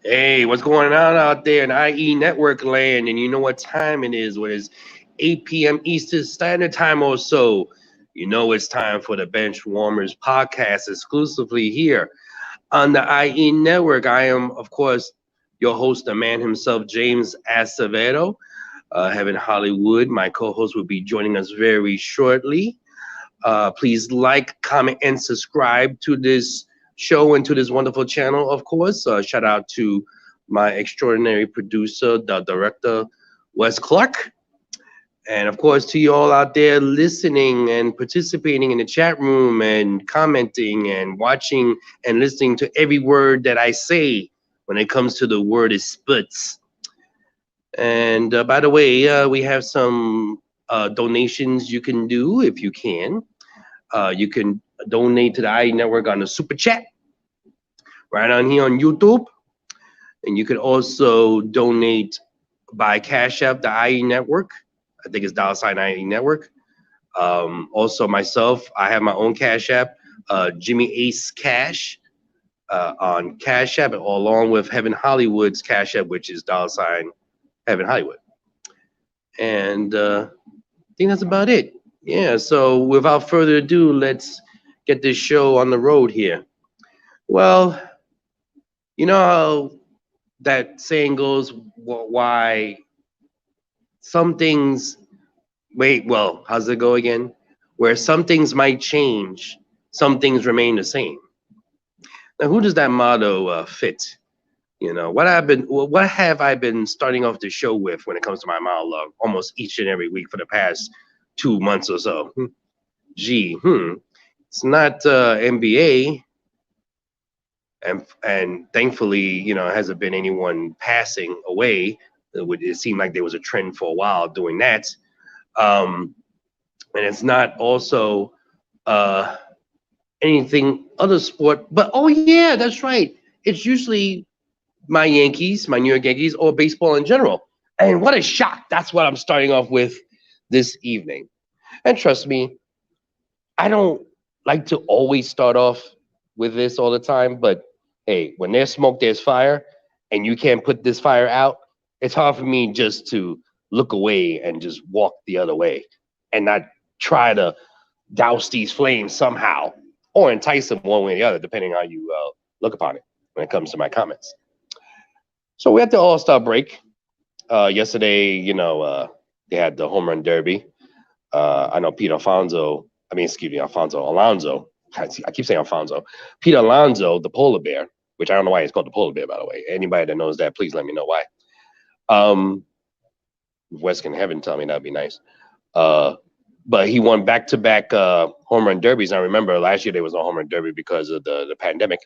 Hey, what's going on out there in IE network land? And you know what time it is? What is 8 p.m. Eastern Standard Time or so? You know it's time for the Benchwarmers podcast exclusively here on the IE network. I am, of course, your host, the man himself, James Acevedo, Heaven Hollywood. My co-host will be joining us very shortly. Please like, comment, and subscribe to this show and to this wonderful channel, of course. Shout out to my extraordinary producer, the director, Wes Clark. And of course, to you all out there listening and participating in the chat room and commenting and watching and listening to every word that I say when it comes to the word is sputs. And by the way, we have some donations you can do if you can. You can donate to the IE Network on the Super Chat right on here on YouTube. And you can also donate by Cash App, the IE Network. I think it's $ IE Network. Also, myself, I have my own Cash App, Jimmy Ace Cash on Cash App, along with Heaven Hollywood's Cash App, which is $ Heaven Hollywood. And I think that's about it. Yeah, so without further ado, let's get this show on the road here. Well, you know how that saying goes, why some things, how's it go again? Where some things might change, some things remain the same. Now, who does that motto fit? You know, what have I been starting off the show with when it comes to my monologue almost each and every week for the past 2 months or so? It's not NBA, and thankfully, you know, hasn't been anyone passing away. It seemed like there was a trend for a while doing that, and it's not also anything other sport. But oh yeah, that's right. It's usually my Yankees, my New York Yankees, or baseball in general. And what a shock! That's what I'm starting off with this evening. And trust me, I don't like to always start off with this all the time, but hey, when there's smoke, there's fire, and you can't put this fire out, it's hard for me just to look away and just walk the other way and not try to douse these flames somehow or entice them one way or the other, depending on how you look upon it when it comes to my comments. So we had the All-Star break. Yesterday, you know, they had the home run derby. I know Alonso. I keep saying Alfonso. Pete Alonso, the polar bear, which I don't know why he's called the polar bear, by the way. Anybody that knows that, please let me know why. Wes can heaven tell me, that'd be nice. But he won back-to-back home run derbies. I remember last year there was no home run derby because of the pandemic.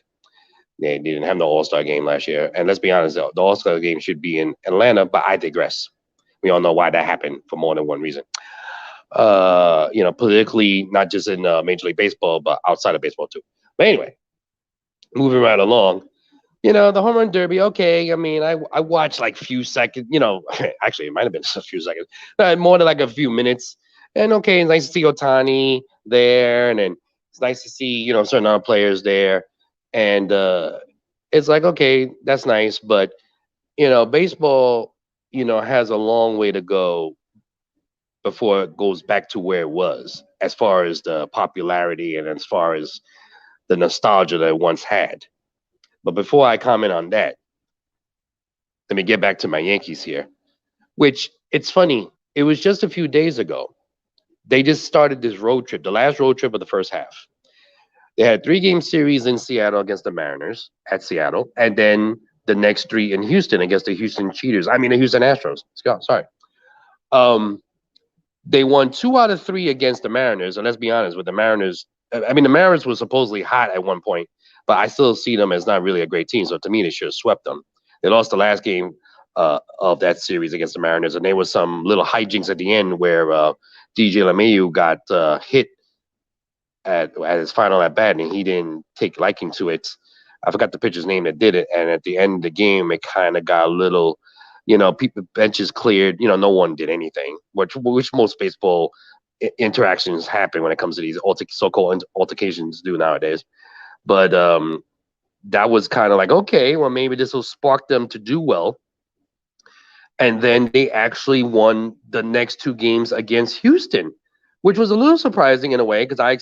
They didn't have no All-Star game last year. And let's be honest, the All-Star game should be in Atlanta, but I digress. We all know why that happened for more than one reason. You know, politically, not just in Major League Baseball, but outside of baseball too. But anyway, moving right along, you know, the home run derby. Okay, I mean, I watched like few seconds. You know, actually, it might have been just a few seconds, more than like a few minutes. And okay, it's nice to see Otani there, and then it's nice to see, you know, certain other players there, and it's like, okay, that's nice, but you know, baseball, you know, has a long way to go before it goes back to where it was, as far as the popularity and as far as the nostalgia that it once had. But before I comment on that, let me get back to my Yankees here, which it's funny. It was just a few days ago. They just started this road trip, the last road trip of the first half. They had 3-game series in Seattle against the Mariners at Seattle, and then the next 3 in Houston against the Houston Cheaters. I mean, the Houston Astros. Sorry. They won 2 out of 3 against the Mariners, and let's be honest, with the Mariners, I mean, the Mariners were supposedly hot at one point, but I still see them as not really a great team. So to me, they should have swept them. They lost the last game of that series against the Mariners, and there was some little hijinks at the end where DJ LeMahieu got hit at his final at bat, and he didn't take liking to it. I forgot the pitcher's name that did it, and at the end of the game, it kind of got a little, you know, people benches cleared. You know, no one did anything, which most baseball interactions happen when it comes to these so-called altercations do nowadays. But that was kind of like, okay, well, maybe this will spark them to do well. And then they actually won the next two games against Houston, which was a little surprising in a way because I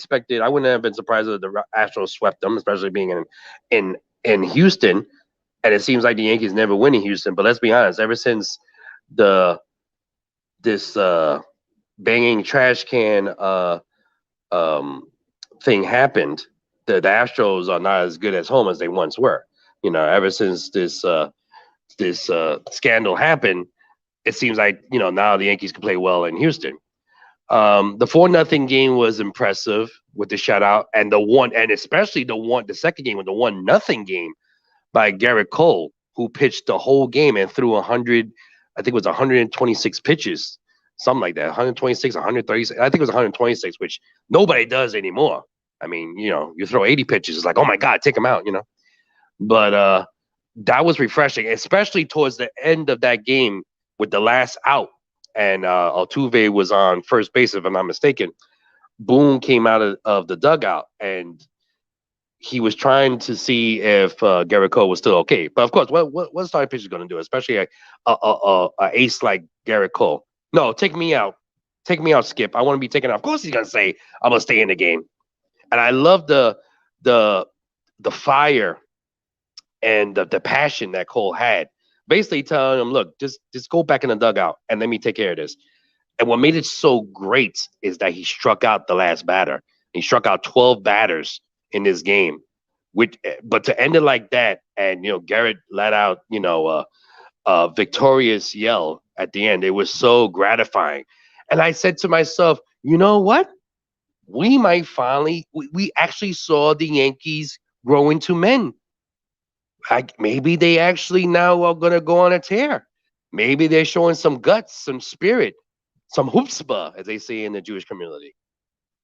wouldn't have been surprised if the Astros swept them, especially being in in Houston. And it seems like the Yankees never win in Houston. But let's be honest, ever since the this banging trash can um, thing happened, the Astros are not as good as home as they once were. Ever since this scandal happened, it seems like now the Yankees can play well in Houston. The 4-0 game was impressive with the shutout, and especially the second game with the 1-0 game by Garrett Cole, who pitched the whole game and threw 100, I think it was 126 pitches, something like that, 126, 136. I think it was 126, which nobody does anymore. I mean, you throw 80 pitches, it's like, oh my God, take them out. But that was refreshing, especially towards the end of that game with the last out, and Altuve was on first base, if I'm not mistaken. Boone came out of the dugout, and he was trying to see if Garrett Cole was still okay. But of course, what starting pitcher is going to do, especially a ace like Garrett Cole? No, take me out, Skip. I want to be taken out. Of course, he's going to say I'm going to stay in the game. And I love the fire and the passion that Cole had. Basically telling him, look, just go back in the dugout and let me take care of this. And what made it so great is that he struck out the last batter. He struck out 12 batters in this game. But to end it like that, and Garrett let out a victorious yell at the end. It was so gratifying. And I said to myself, you know what? We might finally we actually saw the Yankees grow into men. Maybe they actually now are going to go on a tear. Maybe they're showing some guts, some spirit, some chutzpah, as they say in the Jewish community.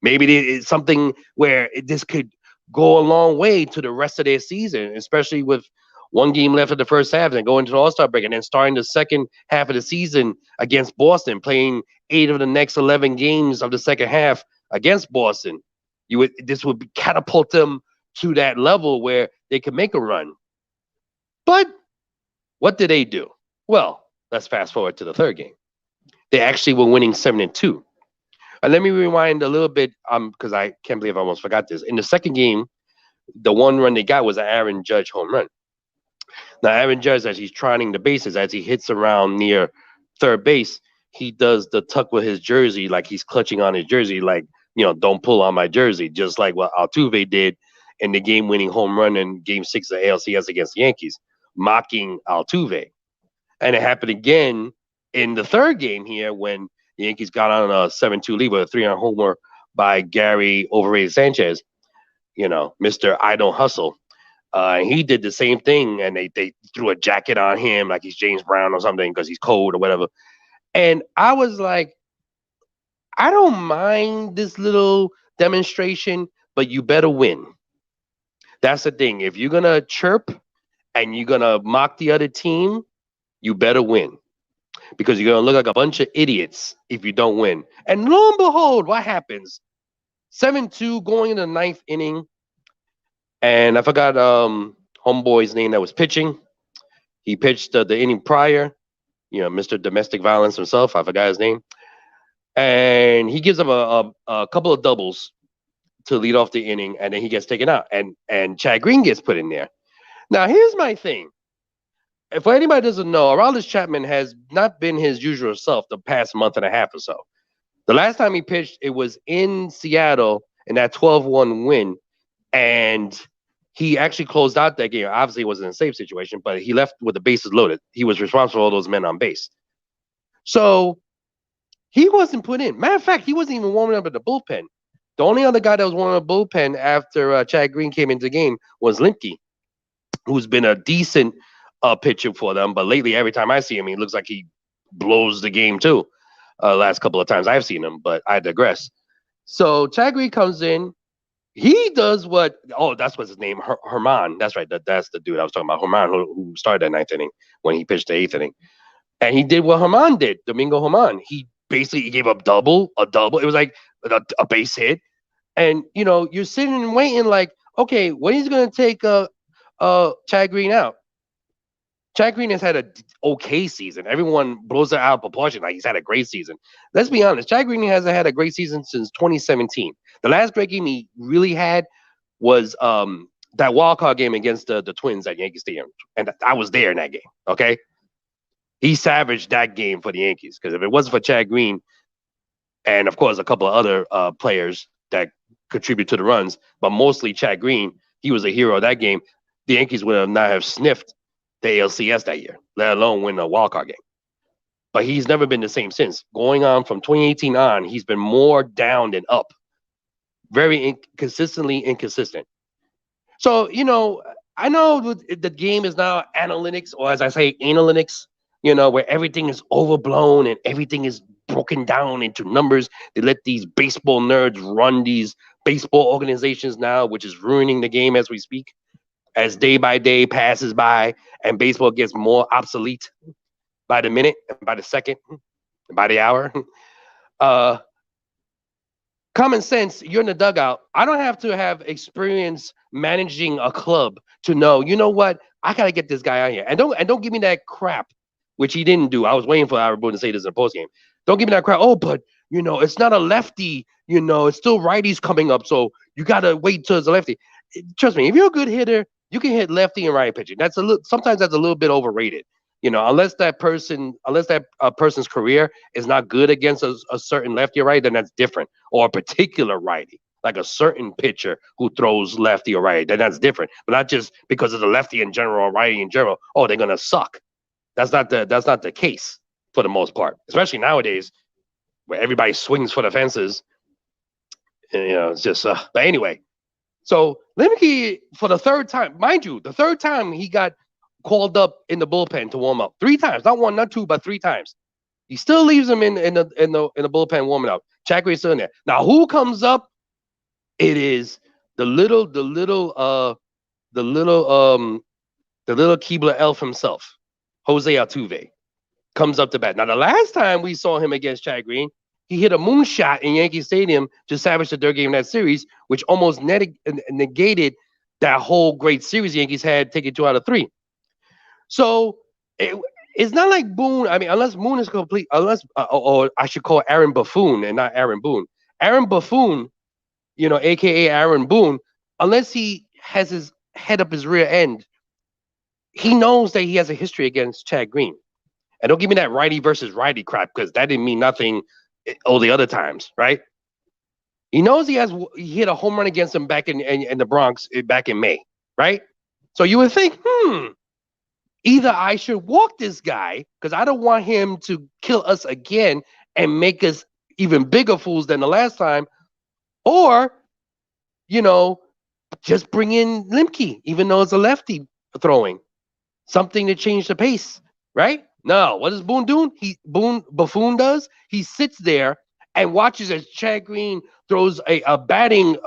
Maybe it's something where this could go a long way to the rest of their season, especially with one game left of the first half and going to the All-Star break and then starting the second half of the season against Boston, playing 8 of the next 11 games of the second half against Boston. This would catapult them to that level where they could make a run. But what did they do? Well, let's fast forward to the third game. They actually were winning 7-2. And let me rewind a little bit, because I can't believe I almost forgot this. In the second game, the one run they got was an Aaron Judge home run. Now, Aaron Judge, as he's trotting the bases, as he hits around near third base, he does the tuck with his jersey, like he's clutching on his jersey, like, don't pull on my jersey, just like what Altuve did in the game-winning home run in Game 6 of ALCS against the Yankees, mocking Altuve. And it happened again in the third game here when the Yankees got on a 7-2 lead with a 3-run homer by Gary Overrated Sanchez, Mr. I Don't Hustle. He did the same thing, and they threw a jacket on him like he's James Brown or something because he's cold or whatever. And I was like, I don't mind this little demonstration, but you better win. That's the thing. If you're going to chirp and you're going to mock the other team, you better win. Because you're going to look like a bunch of idiots if you don't win. And lo and behold, what happens? 7-2 going in the ninth inning. And I forgot homeboy's name that was pitching. He pitched the inning prior, Mr. Domestic Violence himself. I forgot his name. And he gives up a couple of doubles to lead off the inning, and then he gets taken out. And Chad Green gets put in there. Now, here's my thing. If anybody doesn't know, Aroldis Chapman has not been his usual self the past month and a half or so. The last time he pitched, it was in Seattle in that 12-1 win, and he actually closed out that game. Obviously, it wasn't a safe situation, but he left with the bases loaded. He was responsible for all those men on base. So he wasn't put in. Matter of fact, he wasn't even warming up at the bullpen. The only other guy that was warming up the bullpen after Chad Green came into the game was Limke, who's been a decent pitcher for them, but lately every time I see him, he looks like he blows the game too. Last couple of times I've seen him, but I digress. So Chad Green comes in, he does that's what's his name, Herman. That's right, that's the dude I was talking about, Herman, who started that ninth inning when he pitched the eighth inning, and he did what Herman did, Domingo Herman. He basically gave up a double. It was like a base hit, and you're sitting and waiting, like, okay, when he's gonna take a Chad Green out. Chad Green has had a okay season. Everyone blows it out of proportion like he's had a great season. Let's be honest. Chad Green hasn't had a great season since 2017. The last great game he really had was that wild card game against the Twins at Yankee Stadium, and I was there in that game. Okay, he savaged that game for the Yankees because if it wasn't for Chad Green and of course a couple of other players that contribute to the runs, but mostly Chad Green, he was a hero of that game. The Yankees would have not have sniffed the ALCS that year, let alone win a wild card game. But he's never been the same since. Going on from 2018 on, he's been more down than up. Very consistently inconsistent. So, I know the game is now analytics, or as I say, analytics, where everything is overblown and everything is broken down into numbers. They let these baseball nerds run these baseball organizations now, which is ruining the game as we speak, as day by day passes by and baseball gets more obsolete by the minute, and by the second, and by the hour. Uh, Common sense, you're in the dugout. I don't have to have experience managing a club to know, you know what? I gotta get this guy out here. And don't give me that crap, which he didn't do. I was waiting for Aaron Boone to say this in the post game. Don't give me that crap. Oh, but it's not a lefty, it's still righties coming up. So you gotta wait till it's a lefty. Trust me, if you're a good hitter, you can hit lefty and right pitching. Sometimes that's a little bit overrated. Unless that person's career is not good against a certain lefty or right, then that's different. Or a particular righty, like a certain pitcher who throws lefty or right, then that's different. But not just because of the lefty in general or righty in general. Oh, they're gonna suck. That's not the case for the most part, especially nowadays where everybody swings for the fences. And, it's just. But anyway, so Lemke for the third time, mind you, the third time he got called up in the bullpen to warm up 3 times, not one, not two, but 3 times. He still leaves him in the bullpen warming up. Chad Green's still in there. Now, who comes up? It is the little Keebler elf himself, Jose Altuve, comes up to bat. Now, the last time we saw him against Chad Green, he hit a moonshot in Yankee Stadium to salvage the third game in that series, which almost negated that whole great series the Yankees had, taking 2 out of 3. So it's not like Boone. I mean, unless Moon is complete, or I should call Aaron Buffoon and not Aaron Boone. Aaron Buffoon, AKA Aaron Boone, unless he has his head up his rear end, he knows that he has a history against Chad Green. And don't give me that righty versus righty crap, because that didn't mean nothing all the other times, right? He knows he hit a home run against him back in the Bronx back in May, right? So you would think, either I should walk this guy because I don't want him to kill us again and make us even bigger fools than the last time, or, just bring in Lemke, even though it's a lefty throwing. Something to change the pace, right? No, what does Boone do? Buffoon does? He sits there and watches as Chad Green throws a batting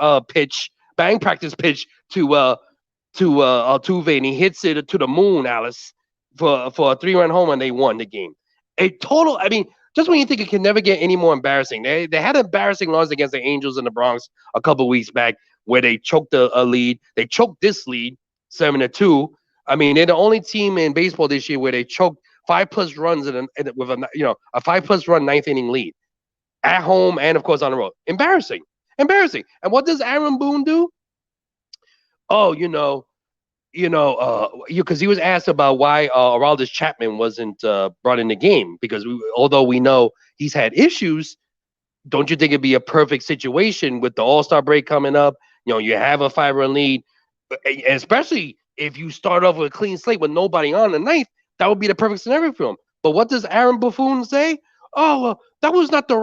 practice pitch to Altuve, and he hits it to the moon, Alice, for a 3-run home run. They won the game. Just when you think it can never get any more embarrassing. They had embarrassing losses against the Angels in the Bronx a couple of weeks back where they choked a lead. They choked this lead 7-2. I mean, they're the only team in baseball this year where they choked 5+ runs with a 5+ run 9th inning lead at home and of course on the road. Embarrassing. And what does Aaron Boone do? Oh, because he was asked about why Aroldis Chapman wasn't brought in the game, because although we know he's had issues, don't you think it'd be a perfect situation with the All-Star break coming up? You have a 5-run lead, especially if you start off with a clean slate with nobody on the 9th. That would be the perfect scenario for him. But what does Aaron Buffoon say? Oh, well, that was not the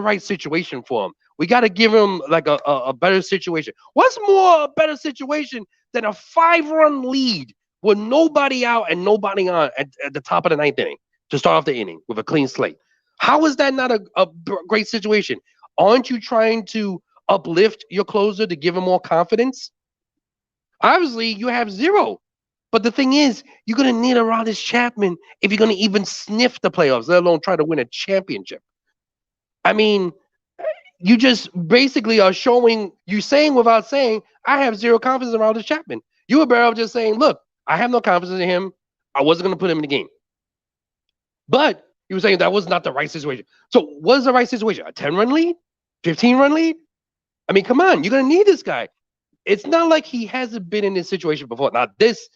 right situation for him. We got to give him like a better situation. What's more a better situation than a 5-run lead with nobody out and nobody on at the top of the 9th inning to start off the inning with a clean slate? How is that not a great situation? Aren't you trying to uplift your closer to give him more confidence? Obviously, you have 0. But the thing is, you're going to need Aroldis Chapman if you're going to even sniff the playoffs, let alone try to win a championship. I mean, you just basically are saying without saying, I have 0 confidence in Aroldis Chapman. You were better off just saying, look, I have no confidence in him. I wasn't going to put him in the game. But you were saying that was not the right situation. So what is the right situation? A 10-run lead? 15-run lead? I mean, come on. You're going to need this guy. It's not like he hasn't been in this situation before. Now, this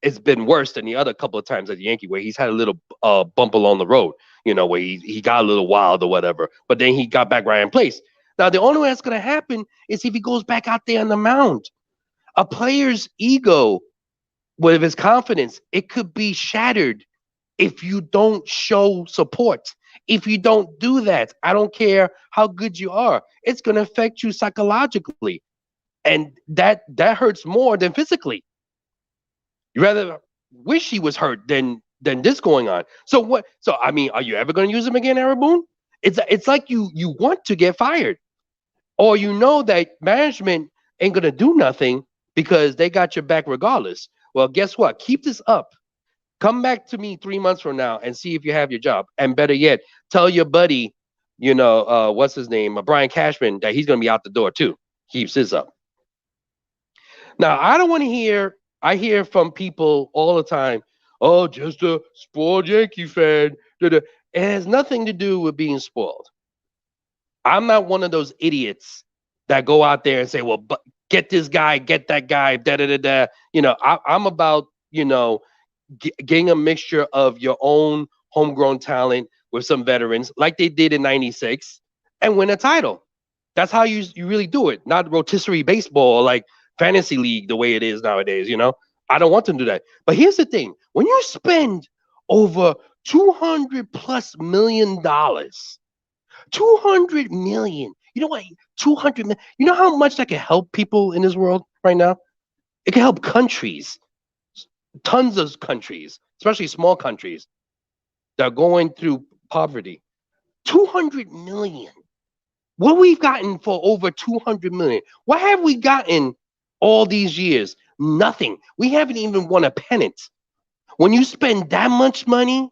has been worse than the other couple of times at the Yankee where he's had a little bump along the road, where he got a little wild or whatever. But then he got back right in place. Now, the only way that's going to happen is if he goes back out there on the mound. A player's ego, with his confidence, it could be shattered if you don't show support. If you don't do that, I don't care how good you are, it's going to affect you psychologically. And that hurts more than physically. You rather wish he was hurt than this going on. So what? So I mean, are you ever going to use him again, Aaron Boone? It's like you want to get fired, or that management ain't going to do nothing because they got your back regardless. Well, guess what? Keep this up. Come back to me 3 months from now and see if you have your job. And better yet, tell your buddy, what's his name, Brian Cashman, that he's going to be out the door too. Keeps this up. Now, I don't want to hear. I hear from people all the time, oh, just a spoiled Yankee fan. It has nothing to do with being spoiled. I'm not one of those idiots that go out there and say, well, but get this guy, get that guy, da-da-da-da. I'm about, getting a mixture of your own homegrown talent with some veterans like they did in 96 and win a title. That's how you really do it, not rotisserie baseball like fantasy league the way it is nowadays. I don't want to do that. But here's the thing. When you spend over $200+ million, 200 million, you know what? 200 million, you know how much that can help people in this world right now? It can help countries, tons of countries, especially small countries that are going through poverty. 200 million. What we've gotten for over 200 million? What have we gotten all these years? Nothing. We haven't even won a pennant. When you spend that much money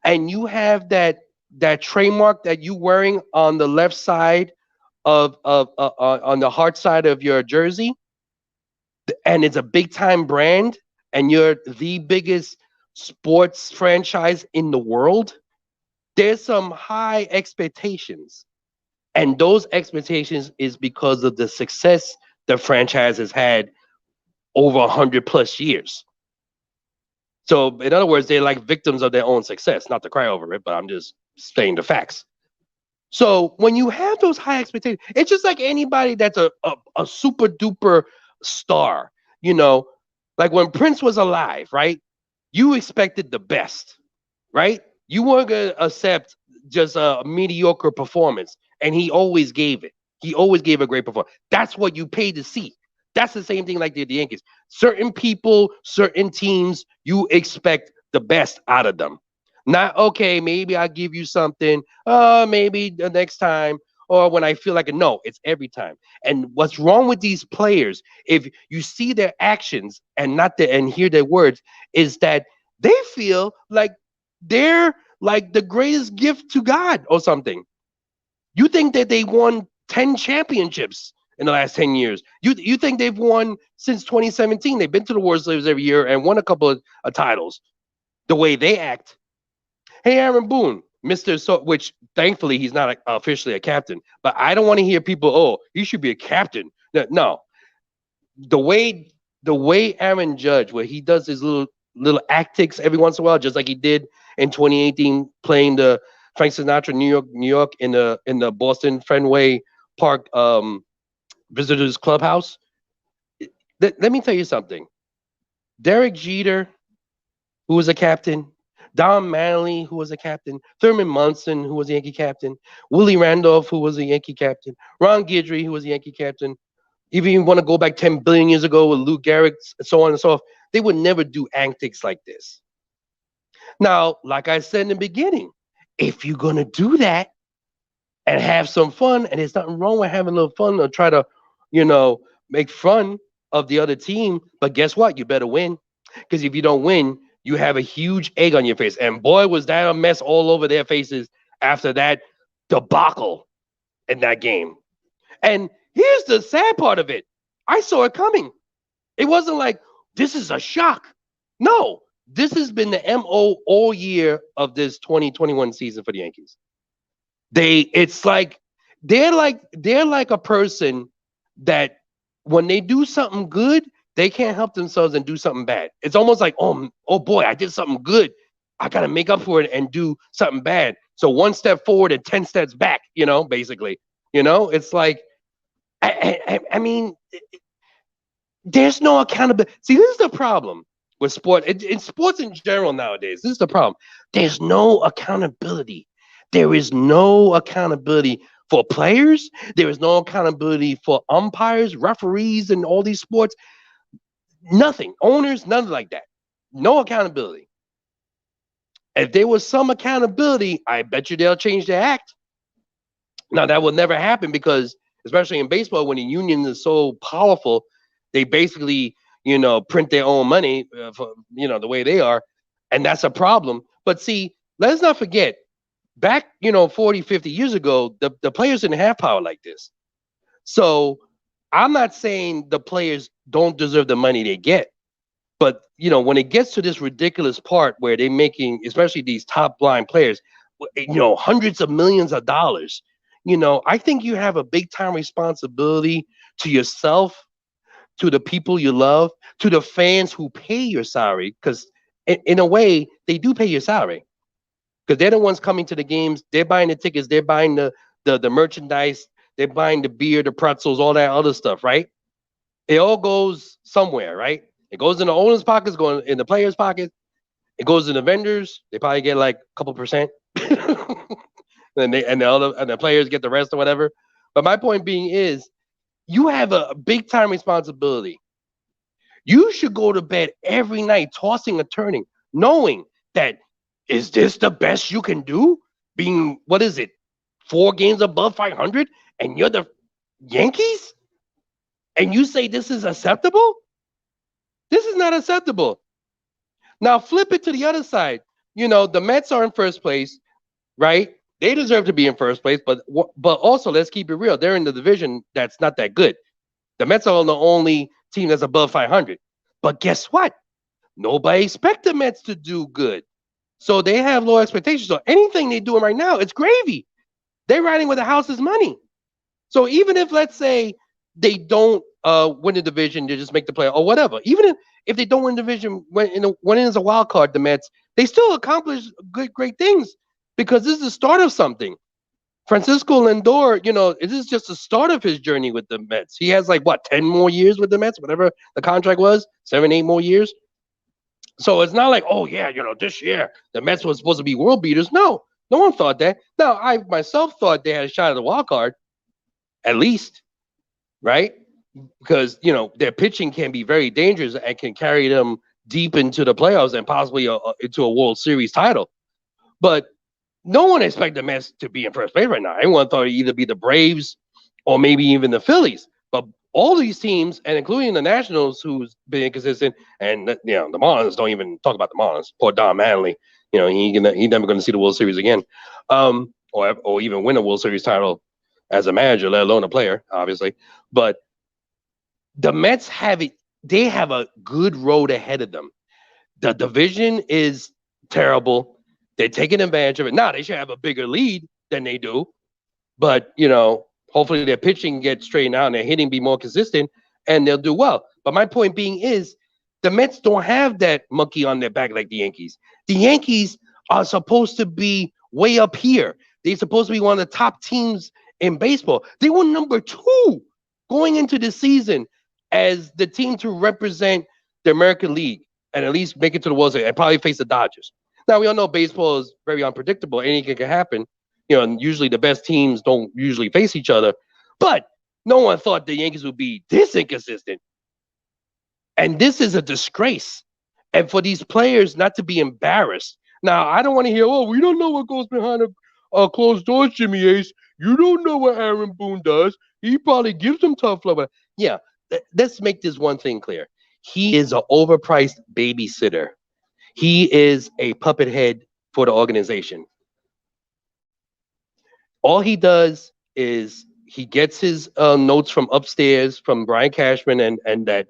and you have that trademark that you wearing on the left side of on the hard side of your jersey, and it's a big time brand, and you're the biggest sports franchise in the world, there's some high expectations. And those expectations is because of the success the franchise has had over 100+ years. So in other words, they're like victims of their own success, not to cry over it, but I'm just stating the facts. So when you have those high expectations, it's just like anybody that's a super duper star, like when Prince was alive, right? You expected the best, right? You weren't going to accept just a mediocre performance. And he always gave it. He always gave a great performance. That's what you paid to see. That's the same thing like the Yankees. Certain people, certain teams, you expect the best out of them. Not, okay, maybe I'll give you something. Maybe the next time. Or when I feel like it. No, it's every time. And what's wrong with these players, if you see their actions and hear their words, is that they feel like they're like the greatest gift to God or something. You think that they won 10 championships in the last 10 years. You think they've won since 2017. They've been to the World Series every year and won a couple of titles. The way they act. Hey, Aaron Boone, Mr. So, which thankfully he's not officially a captain, but I don't want to hear people, oh, he should be a captain. No. The way Aaron Judge, where he does his little antics every once in a while, just like he did in 2018 playing the Frank Sinatra, New York in the Boston Fenway Park visitors clubhouse. Let me tell you something. Derek Jeter, who was a captain, Don Manley, who was a captain, Thurman Munson, who was a Yankee captain, Willie Randolph, who was a Yankee captain, Ron Guidry, who was a Yankee captain. Even you want to go back 10 billion years ago with Lou Gehrig, so on and so forth, they would never do antics like this. Now, like I said in the beginning, if you're going to do that and have some fun, and there's nothing wrong with having a little fun or try to, make fun of the other team, but guess what? You better win. Because if you don't win, you have a huge egg on your face. And boy, was that a mess all over their faces after that debacle in that game. And here's the sad part of it. I saw it coming. It wasn't like this is a shock. No, this has been the MO all year of this 2021 season for the Yankees. It's like they're like a person that when they do something good, they can't help themselves and do something bad. It's almost like, oh boy, I did something good. I gotta make up for it and do something bad. So one step forward and 10 steps back, basically. It's like I mean, there's no accountability. See, this is the problem with sport. In sports in general nowadays, this is the problem. There's no accountability. There is no accountability for players. There is no accountability for umpires, referees, and all these sports. Nothing. Owners, nothing like that. No accountability. If there was some accountability, I bet you they'll change their act. Now, that will never happen because, especially in baseball, when the union is so powerful, they basically, print their own money for, the way they are. And that's a problem. But see, let's not forget, back, 40, 50 years ago, the players didn't have power like this. So I'm not saying the players don't deserve the money they get. But, when it gets to this ridiculous part where they're making, especially these top line players, hundreds of millions of dollars, I think you have a big time responsibility to yourself, to the people you love, to the fans who pay your salary, because in a way, they do pay your salary. Because they're the ones coming to the games. They're buying the tickets. They're buying the merchandise. They're buying the beer, the pretzels, all that other stuff, right? It all goes somewhere, right? It goes in the owner's pockets, going in the player's pocket. It goes in the vendors. They probably get like a couple percent. and the players get the rest or whatever. But my point being is, you have a big time responsibility. You should go to bed every night tossing and turning, knowing that, is this the best you can do? Being, what is it, 4 games above 500, and you're the Yankees? And you say this is acceptable? This is not acceptable. Now flip it to the other side. The Mets are in first place, right? They deserve to be in first place, but also let's keep it real. They're in the division that's not that good. The Mets are the only team that's above 500. But guess what? Nobody expects the Mets to do good. So they have low expectations. So anything they're doing right now, it's gravy. They're riding with the house's money. So even if, let's say, they don't win the division, they just make the play or whatever. Even if they don't win the division, when it is a wild card, the Mets, they still accomplish great things because this is the start of something. Francisco Lindor, this is just the start of his journey with the Mets. He has 10 more years with the Mets, whatever the contract was, 7, 8 more years. So it's not like, oh yeah, this year the Mets were supposed to be world beaters. No one thought that. Now, I myself thought they had a shot at the wild card, at least, right? Because their pitching can be very dangerous and can carry them deep into the playoffs and possibly into a World Series title. But no one expected the Mets to be in first place right now. Everyone thought it'd either be the Braves or maybe even the Phillies. But all these teams, and including the Nationals, who's been inconsistent, and the Marlins, don't even talk about the Marlins. Poor Don Manley, he never going to see the World Series again, or even win a World Series title as a manager, let alone a player, obviously. But the Mets they have a good road ahead of them. The division is terrible. They're taking advantage of it. Now, they should have a bigger lead than they do. But, hopefully their pitching gets straightened out and their hitting be more consistent and they'll do well. But my point being is, the Mets don't have that monkey on their back like the Yankees. The Yankees are supposed to be way up here. They're supposed to be one of the top teams in baseball. They were number 2 going into the season as the team to represent the American League and at least make it to the World Series and probably face the Dodgers. Now, we all know baseball is very unpredictable. Anything can happen. And usually the best teams don't usually face each other. But no one thought the Yankees would be this inconsistent. And this is a disgrace. And for these players not to be embarrassed. Now, I don't want to hear, we don't know what goes behind a closed doors, Jimmy Ace. You don't know what Aaron Boone does. He probably gives them tough love. Yeah, let's make this one thing clear. He is an overpriced babysitter. He is a puppet head for the organization. All he does is he gets his notes from upstairs from Brian Cashman and that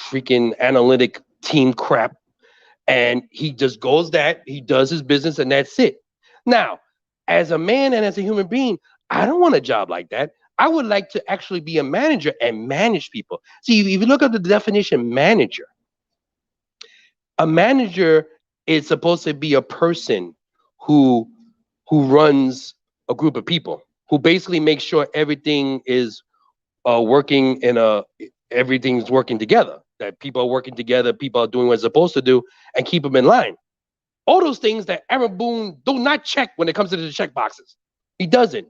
freaking analytic team crap. And he just goes that, he does his business, and that's it. Now, as a man and as a human being, I don't want a job like that. I would like to actually be a manager and manage people. See, if you look at the definition manager, a manager is supposed to be a person who runs a group of people, who basically makes sure everything is working in a everything's working together, that people are working together, people are doing what they're supposed to do, and keep them in line. All those things that Aaron Boone do not check when it comes to the check boxes. He doesn't.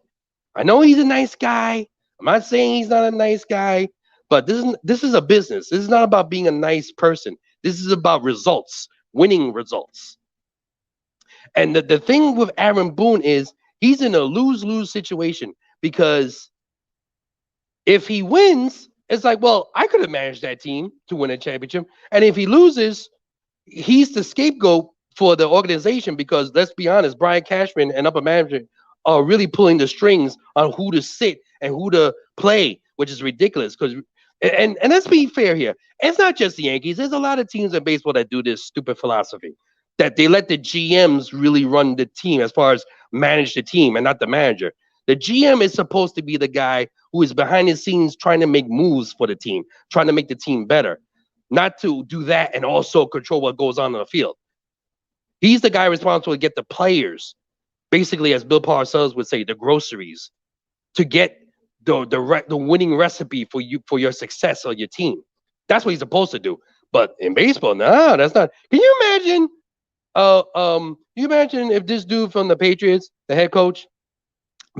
I know he's a nice guy. I'm not saying he's not a nice guy, but this is a business. This is not about being a nice person. This is about results, winning results. And the thing with Aaron Boone is he's in a lose-lose situation, because if he wins, it's like, well, I could have managed that team to win a championship. And if he loses, he's the scapegoat for the organization, because let's be honest, Brian Cashman and upper management are really pulling the strings on who to sit and who to play, which is ridiculous. Because and let's be fair here, it's not just the Yankees. There's a lot of teams in baseball that do this stupid philosophy, that they let the GMs really run the team as far as manage the team and not the manager. The GM is supposed to be the guy who is behind the scenes trying to make moves for the team, trying to make the team better, not to do that and also control what goes on the field. He's the guy responsible to get the players, basically, as Bill Parcells would say, the groceries, to get the winning recipe for your success or your team. That's what he's supposed to do. But in baseball, no, that's not. Can you imagine? You imagine if this dude from the Patriots, the head coach,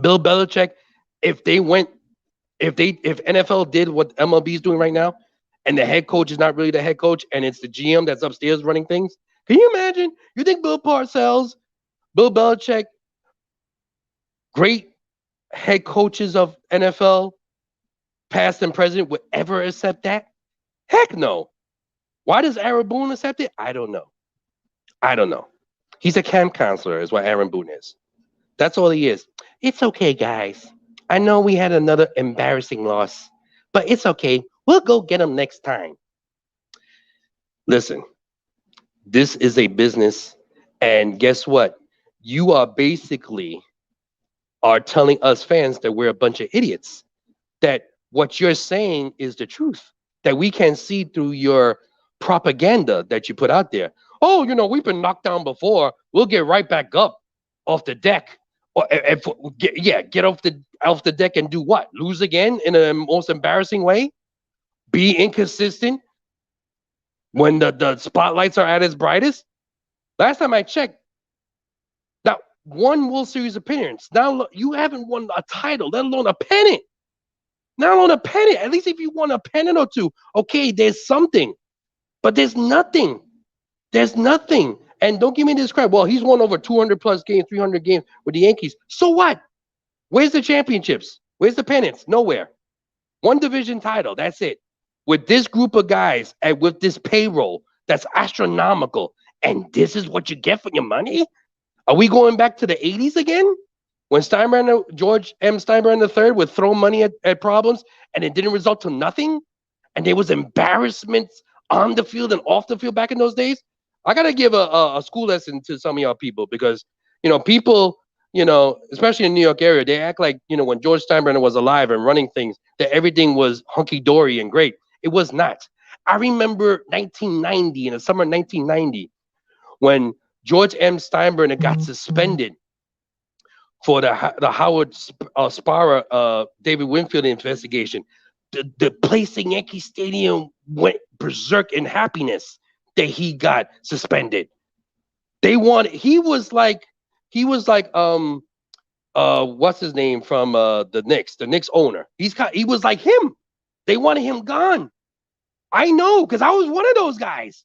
Bill Belichick, if NFL did what MLB is doing right now, and the head coach is not really the head coach, and it's the GM that's upstairs running things? Can you imagine? You think Bill Parcells, Bill Belichick, great head coaches of NFL, past and present, would ever accept that? Heck no. Why does Aaron Boone accept it? I don't know. He's a camp counselor is what Aaron Boone is. That's all he is. It's okay, guys. I know we had another embarrassing loss, but it's okay. We'll go get them next time. Listen, this is a business, and guess what? You are basically telling us fans that we're a bunch of idiots, that what you're saying is the truth, that we can see through your propaganda that you put out there. Oh, we've been knocked down before. We'll get right back up off the deck. Or get off the deck and do what? Lose again in a most embarrassing way? Be inconsistent when the spotlights are at its brightest? Last time I checked, not one World Series appearance. Now you haven't won a title, let alone a pennant. Not alone a pennant. At least if you won a pennant or two, okay, there's something. But there's nothing. There's nothing. And don't give me this crap. Well, he's won over 200 plus games, 300 games with the Yankees. So what? Where's the championships? Where's the pennants? Nowhere. One division title. That's it. With this group of guys and with this payroll that's astronomical, and this is what you get for your money? Are we going back to the 80s again? When George M. Steinbrenner III would throw money at problems and it didn't result to nothing? And there was embarrassments on the field and off the field back in those days? I got to give a school lesson to some of y'all people, because, people, especially in the New York area, they act like, when George Steinbrenner was alive and running things, that everything was hunky-dory and great. It was not. I remember 1990, in the summer of 1990, when George M. Steinbrenner got suspended for the Howard Sparrow, David Winfield investigation. The place in Yankee Stadium went berserk in happiness that he got suspended. He was like what's his name from the Knicks owner. He was like him. They wanted him gone. I know, because I was one of those guys.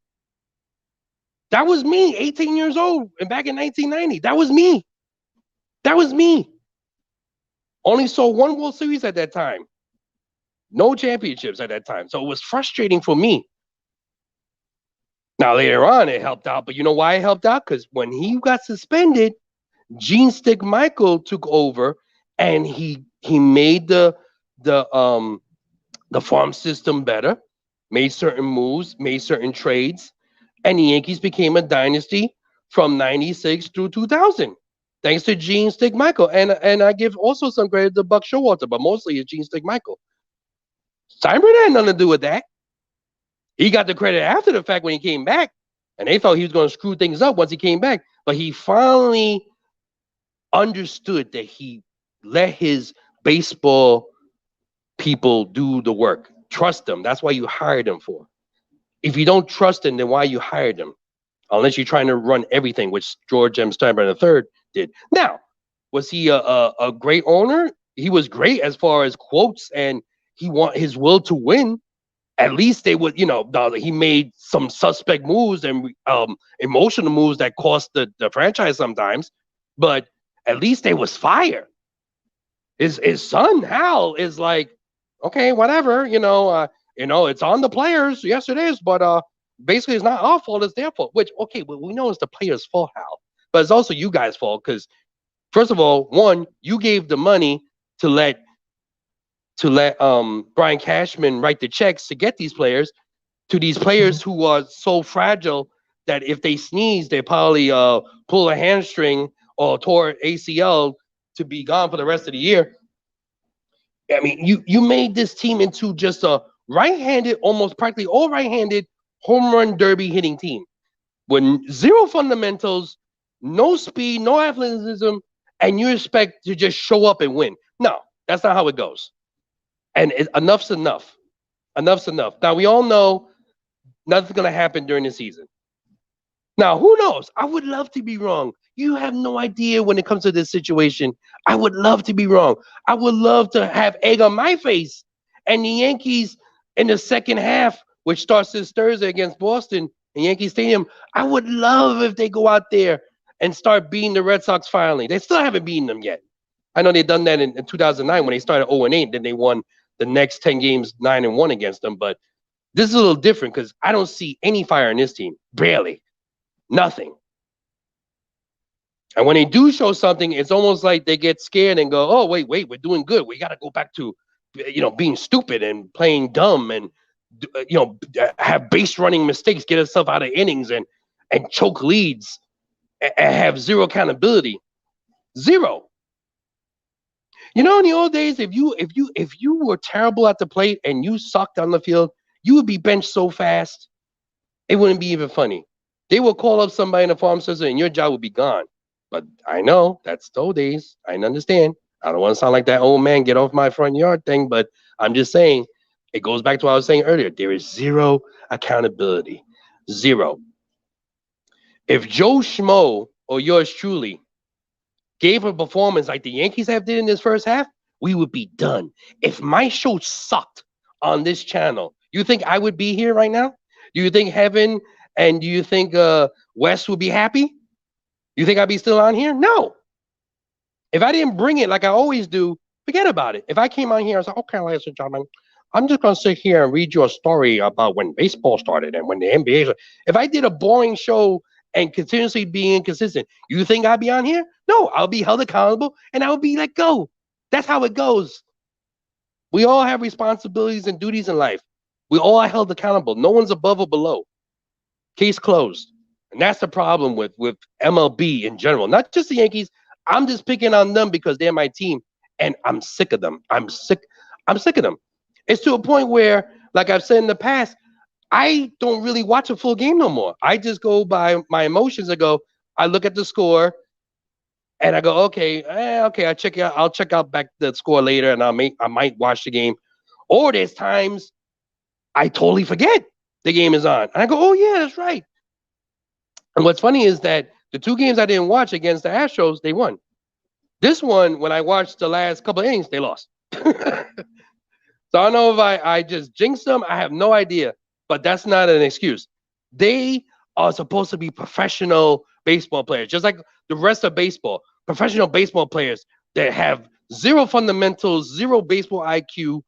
That was me, 18 years old, and back in 1990. That was me. Only saw one World Series at that time. No championships at that time. So it was frustrating for me. Now, later on, it helped out. But you know why it helped out? Because when he got suspended, Gene Stick Michael took over, and he made the farm system better. made certain moves, made certain trades, and the Yankees became a dynasty from 96 through 2000. Thanks to Gene Stigmichael. And I give also some credit to Buck Showalter, but mostly it's Gene Stigmichael. Steinbrenner had nothing to do with that. He got the credit after the fact when he came back, and they thought he was going to screw things up once he came back. But he finally understood that he let his baseball people do the work. Trust them. That's why you hired them for. If you don't trust them, then why you hired them? Unless you're trying to run everything, which George M. Steinbrenner III did. Now, was he a great owner? He was great as far as quotes, and he want his will to win. At least they would, he made some suspect moves and emotional moves that cost the franchise sometimes, but at least they was fire. His son Hal is like, okay, whatever, it's on the players. Yes, it is, but basically it's not our fault, it's their fault. Which, okay, well, we know it's the players' fault, Hal, but it's also you guys' fault because, first of all, one, you gave the money to let Brian Cashman write the checks to get these players, to these players who are so fragile that if they sneeze, they probably pull a hamstring or tore ACL to be gone for the rest of the year. I mean, you made this team into just a right-handed, almost practically all right-handed home run derby hitting team with zero fundamentals, no speed, no athleticism, and you expect to just show up and win. No, that's not how it goes. And enough's enough. Enough's enough. Now, we all know nothing's going to happen during the season. Now, who knows? I would love to be wrong. You have no idea when it comes to this situation. I would love to be wrong. I would love to have egg on my face. And the Yankees in the second half, which starts this Thursday against Boston in Yankee Stadium, I would love if they go out there and start beating the Red Sox finally. They still haven't beaten them yet. I know they've done that in 2009 when they started 0-8, then they won the next 10 games 9-1 against them. But this is a little different because I don't see any fire in this team. Barely. Nothing. And when they do show something, it's almost like they get scared and go, oh, wait, we're doing good. We got to go back to, being stupid and playing dumb and, have base running mistakes, get us out of innings and choke leads and have zero accountability. Zero. In the old days, if you were terrible at the plate and you sucked on the field, you would be benched so fast, it wouldn't be even funny. They will call up somebody in the farm system and your job would be gone. But I know that's the old days. I understand. I don't want to sound like that old man, get off my front yard thing, but I'm just saying it goes back to what I was saying earlier. There is zero accountability. Zero. If Joe Schmo or yours truly gave a performance like the Yankees have did in this first half, we would be done. If my show sucked on this channel, you think I would be here right now? Do you think Heaven and do you think Wes would be happy? You think I'd be still on here? No. If I didn't bring it like I always do, forget about it. If I came on here, I was like, okay, ladies and gentlemen, I'm just going to sit here and read you a story about when baseball started and when the NBA started. If I did a boring show and continuously be inconsistent, you think I'd be on here? No, I'll be held accountable and I'll be let go. That's how it goes. We all have responsibilities and duties in life. We all are held accountable. No one's above or below. Case closed. And that's the problem with MLB in general. Not just the Yankees. I'm just picking on them because they're my team. And I'm sick of them. I'm sick of them. It's to a point where, like I've said in the past, I don't really watch a full game no more. I just go by my emotions. I look at the score and I go, okay, I'll check out back the score later and I might watch the game. Or there's times I totally forget the game is on. And I go, oh yeah, that's right. And what's funny is that the two games I didn't watch against the Astros, they won. This one, when I watched the last couple of innings, they lost. So I don't know if I just jinxed them. I have no idea. But that's not an excuse. They are supposed to be professional baseball players, just like the rest of baseball. Professional baseball players that have zero fundamentals, zero baseball IQ.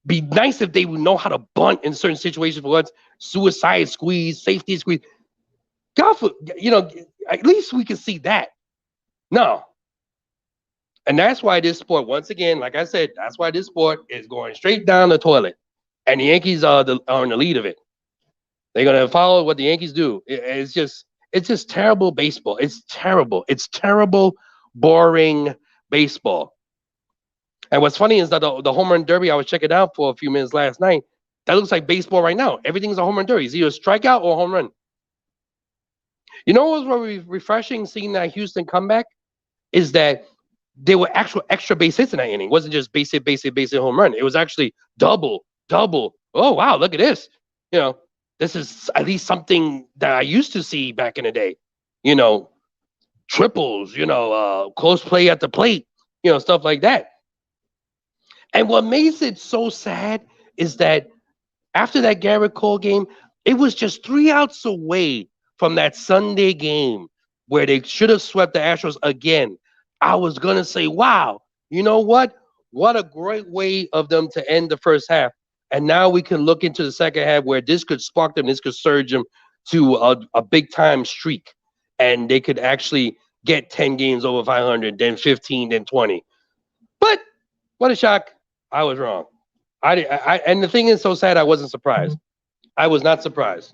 Be nice if they would know how to bunt in certain situations for once. Suicide squeeze, safety squeeze. God, at least we can see that. No. And that's why this sport, once again, like I said, that's why this sport is going straight down the toilet. and the Yankees are in the lead of it. They're gonna follow what the Yankees do. It's just terrible baseball. It's terrible. It's terrible, boring baseball. And what's funny is that the home run derby I was checking out for a few minutes last night. That looks like baseball right now. Everything's a home run derby. It's either a strikeout or a home run. You know what was really refreshing seeing that Houston comeback is that there were actual extra base hits in that inning. It wasn't just base hit, home run. It was actually double, double. Oh wow, look at this. You know, this is at least something that I used to see back in the day. You know, triples. You know, close play at the plate. You know, stuff like that. And what makes it so sad is that after that Garrett Cole game, it was just 3 outs away from that Sunday game where they should have swept the Astros again. I was going to say, wow, you know what? What a great way of them to end the first half. And now we can look into the second half where this could spark them, this could surge them to a big-time streak. And they could actually get 10 games over 500, then 15, then 20. But what a shock. I was wrong. And the thing is so sad, I wasn't surprised. I was not surprised.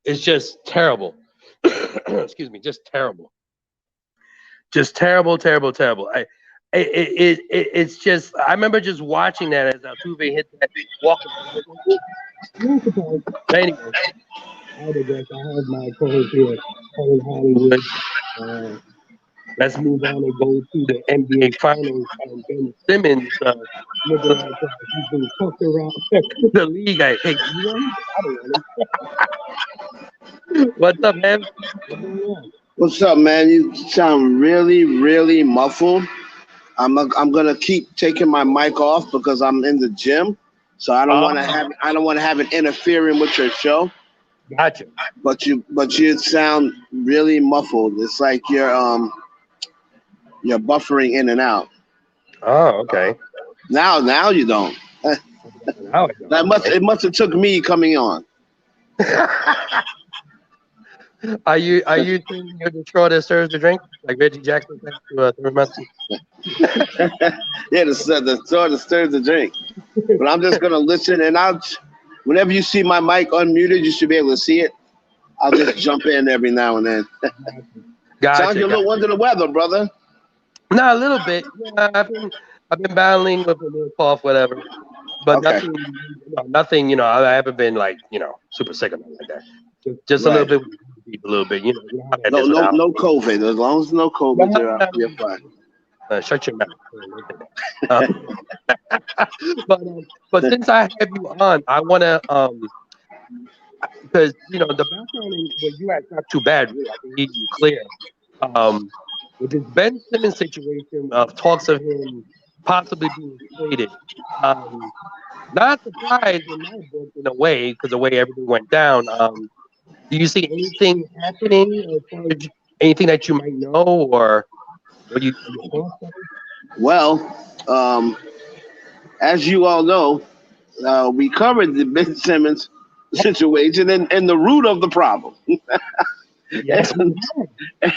It's just terrible. Excuse me, just terrible. Just terrible, terrible, terrible. It's just, I remember just watching that as Altuve hit that walking. Anyway, I digress. I have my co-host here, Colin Hollywood. Let's move on and go to the NBA Finals. Ben Simmons, he's been talked around the league. I think. What's up, man? What's up, man? You sound really, really muffled. I'm gonna keep taking my mic off because I'm in the gym, so I don't want to have it interfering with your show. Gotcha. But you sound really muffled. It's like you're buffering in and out. Oh, okay. Now you don't. It must have took me coming on. Are you thinking you're the straw that stirs the drink, like Reggie Jackson said to 3 months? Yeah, the straw that stirs the drink. But I'm just gonna listen, and whenever you see my mic unmuted, you should be able to see it. I'll just jump in every now and then. Gotcha, Sounds like you're a little under the weather, brother. No, a little bit. Yeah, I've been battling with a little cough, whatever. But okay. nothing. You know, I haven't been like super sick or nothing like that. Just a little bit. You know. No COVID. As long as no COVID, you're fine. Shut your mouth. But since I have you on, I want to because the background in what you had not too bad. Really, I can hear you clear. With this Ben Simmons situation of talks of him possibly being traded, not surprised in my book in a way because the way everything went down. Do you see anything happening, or anything that you might know, or what do you? Well, as you all know, we covered the Ben Simmons situation and the root of the problem. Yes.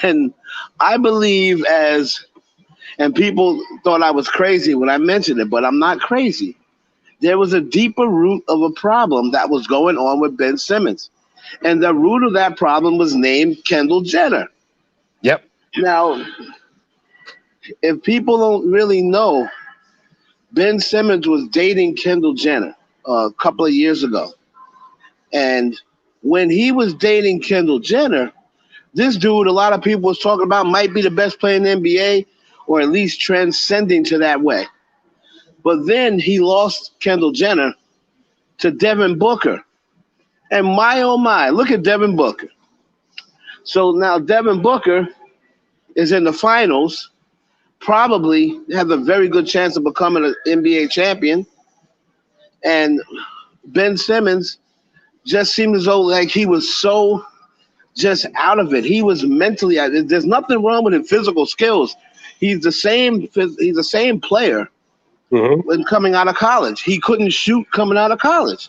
And I believe and people thought I was crazy when I mentioned it, but I'm not crazy. There was a deeper root of a problem that was going on with Ben Simmons. And the root of that problem was named Kendall Jenner. Yep. Now, if people don't really know, Ben Simmons was dating Kendall Jenner a couple of years ago. And when he was dating Kendall Jenner, this dude, a lot of people was talking about, might be the best player in the NBA, or at least transcending to that way. But then he lost Kendall Jenner to Devin Booker. And my, oh my, look at Devin Booker. So now Devin Booker is in the finals, probably has a very good chance of becoming an NBA champion. And Ben Simmons just seemed as though like he was so just out of it. He was mentally out. There's nothing wrong with his physical skills. He's the same player when coming out of college. He couldn't shoot coming out of college.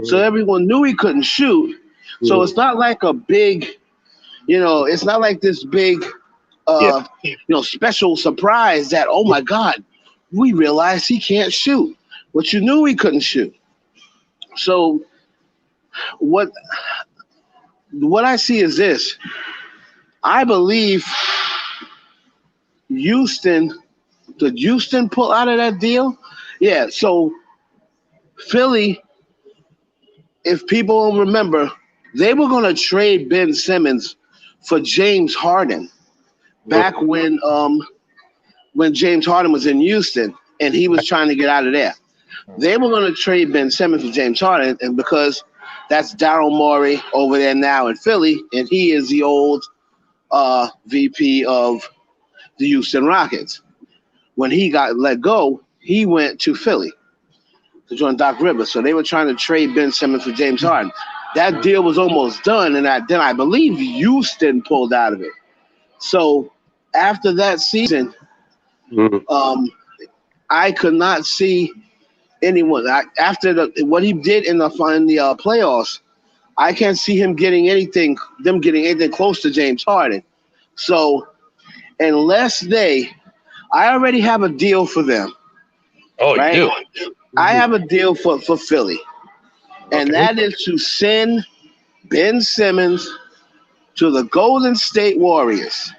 So everyone knew he couldn't shoot. So it's not like a big, it's not like this big, special surprise that, oh my God, we realize he can't shoot. but you knew he couldn't shoot. So what I see is this. I believe did Houston pull out of that deal? Yeah, so Philly, if people don't remember, they were going to trade Ben Simmons for James Harden back when James Harden was in Houston and he was trying to get out of there. They were going to trade Ben Simmons for James Harden, and because that's Daryl Morey over there now in Philly, and he is the old VP of the Houston Rockets. When he got let go, he went to Philly to join Doc Rivers. So they were trying to trade Ben Simmons for James Harden. That deal was almost done, and then I believe Houston pulled out of it. So after that season, I could not see anyone after what he did in the playoffs. I can't see them getting anything close to James Harden. So unless I already have a deal for them. Oh, right? you do? I have a deal for Philly, and that is to send Ben Simmons to the Golden State Warriors.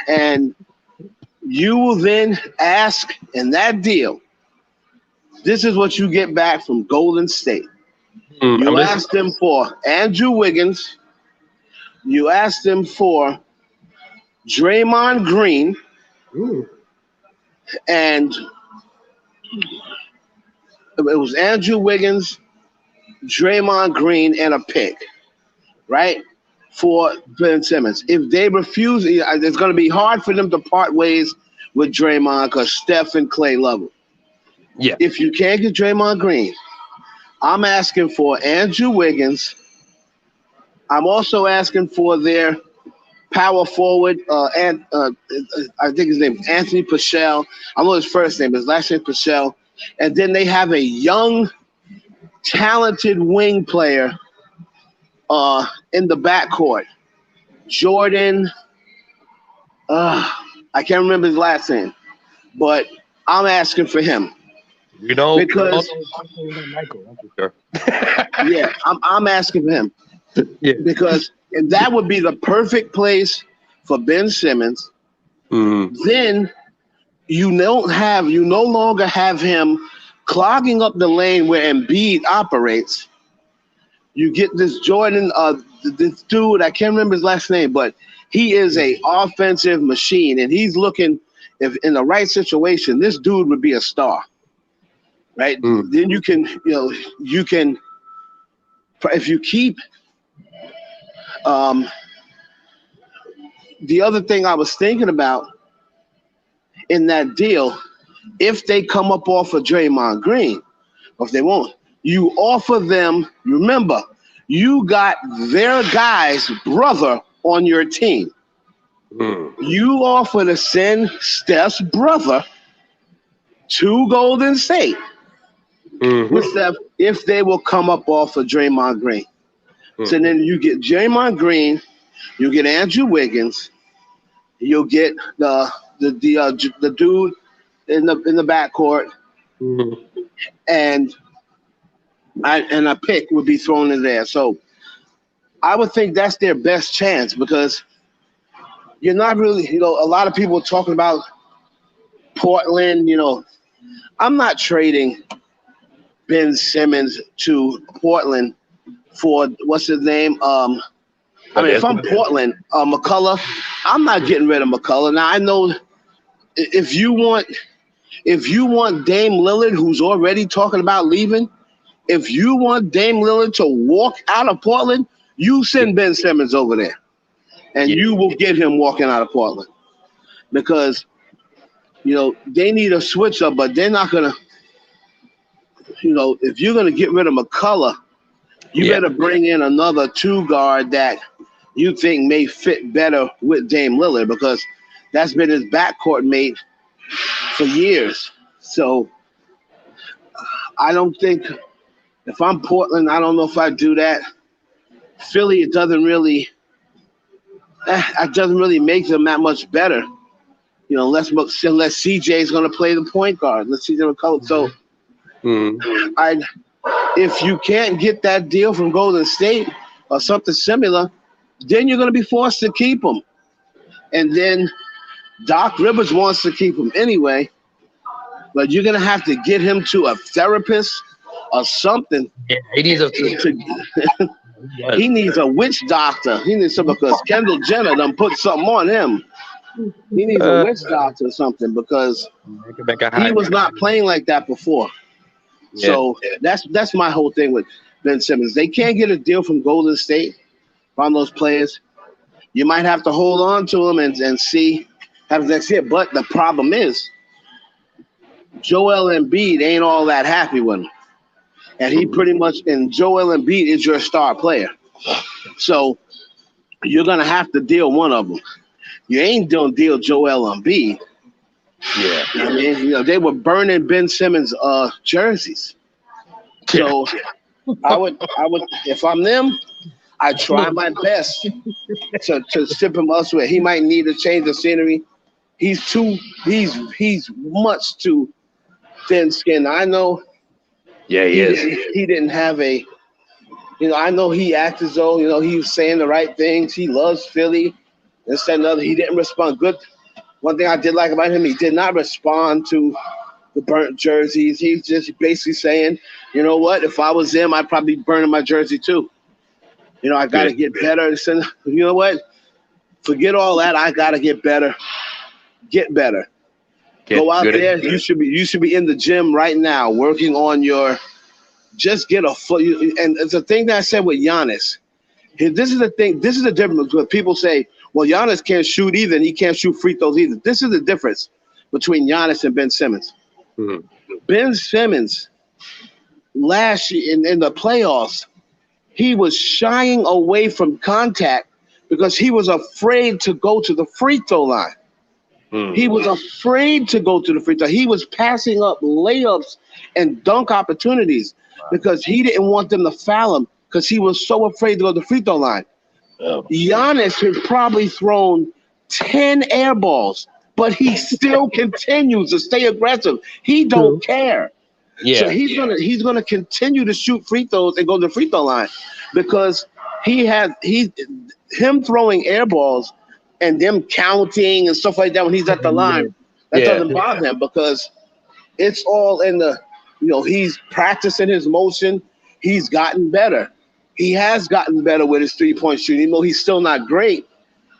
And you will then ask in that deal, this is what you get back from Golden State. You ask them for Andrew Wiggins. You ask them for Draymond Green. And it was Andrew Wiggins, Draymond Green, and a pick, right, for Ben Simmons. If they refuse, it's going to be hard for them to part ways with Draymond because Steph and Clay love him. Yeah. If you can't get Draymond Green, I'm asking for Andrew Wiggins. I'm also asking for their power forward, and I think his name is Anthony Paschal. I know his first name, his last name is Paschal. And then they have a young, talented wing player in the backcourt. Jordan, I can't remember his last name, but I'm asking for him. You know, because yeah, I'm asking for him. Yeah. Because that would be the perfect place for Ben Simmons. Then you no longer have him clogging up the lane where Embiid operates. You get this Jordan, this dude, I can't remember his last name, but he is a offensive machine, and he's looking, if in the right situation, this dude would be a star, right? Then you can, if you keep, the other thing I was thinking about in that deal, if they come up off of Draymond Green, or if they won't, you offer them, remember, you got their guy's brother on your team. You offer to send Steph's brother to Golden State with Steph if they will come up off of Draymond Green. So then you get Draymond Green, you get Andrew Wiggins, you'll get the dude in the backcourt, and a pick would be thrown in there. So I would think that's their best chance because you're not really, a lot of people are talking about Portland. I'm not trading Ben Simmons to Portland for what's his name? If I'm Portland, McCullough, I'm not getting rid of McCullough. Now I know if you want Dame Lillard, who's already talking about leaving, if you want Dame Lillard to walk out of Portland, you send Ben Simmons over there, and you will get him walking out of Portland because they need a switch up, but they're not gonna. If you're gonna get rid of McCullough, you better bring in another two guard that you think may fit better with Dame Lillard because that's been his backcourt mate for years. So I don't think, if I'm Portland, I don't know if I'd do that. Philly, it doesn't really make them that much better. unless CJ is going to play the point guard. Let's see them color. So, if you can't get that deal from Golden State or something similar, then you're going to be forced to keep him. And then Doc Rivers wants to keep him anyway, but you're going to have to get him to a therapist or something. Yeah, he needs he needs a witch doctor. He needs something because Kendall Jenner done put something on him. He needs a witch doctor or something because he was not playing like that before. Yeah. So that's my whole thing with Ben Simmons. They can't get a deal from Golden State on those players. You might have to hold on to them and see how next year. But the problem is, Joel Embiid ain't all that happy with him. And Joel Embiid is your star player. So you're going to have to deal one of them. You ain't going to deal Joel Embiid. Yeah. I mean, they were burning Ben Simmons jerseys. So I would, if I'm them, I try my best to ship him elsewhere. He might need a change of scenery. He's much too thin-skinned. I know. Yeah, he is. He didn't have I know he acted as though, he was saying the right things. He loves Philly. This and another. He didn't respond good. One thing I did like about him, he did not respond to the burnt jerseys. He's just basically saying, you know what? If I was him, I'd probably be burning my jersey too. I got to get better. So, you know what? Forget all that. I got to get better. Get better. Go out there. You should be in the gym right now working on just get a foot. And it's a thing that I said with Giannis. This is the thing. This is the difference when people say, well, Giannis can't shoot either and he can't shoot free throws either. This is the difference between Giannis and Ben Simmons. Mm-hmm. Ben Simmons, last year in the playoffs, he was shying away from contact because he was afraid to go to the free throw line. Mm. He was afraid to go to the free throw. He was passing up layups and dunk opportunities because he didn't want them to foul him because he was so afraid to go to the free throw line. Oh. Giannis has probably thrown 10 air balls, but he still continues to stay aggressive. He don't care. Yeah. So he's gonna continue to shoot free throws and go to the free throw line because him throwing air balls and them counting and stuff like that when he's at the line, that doesn't bother him because it's all in the, he's practicing his motion. He's gotten better. He has gotten better with his 3-point shooting, even though he's still not great,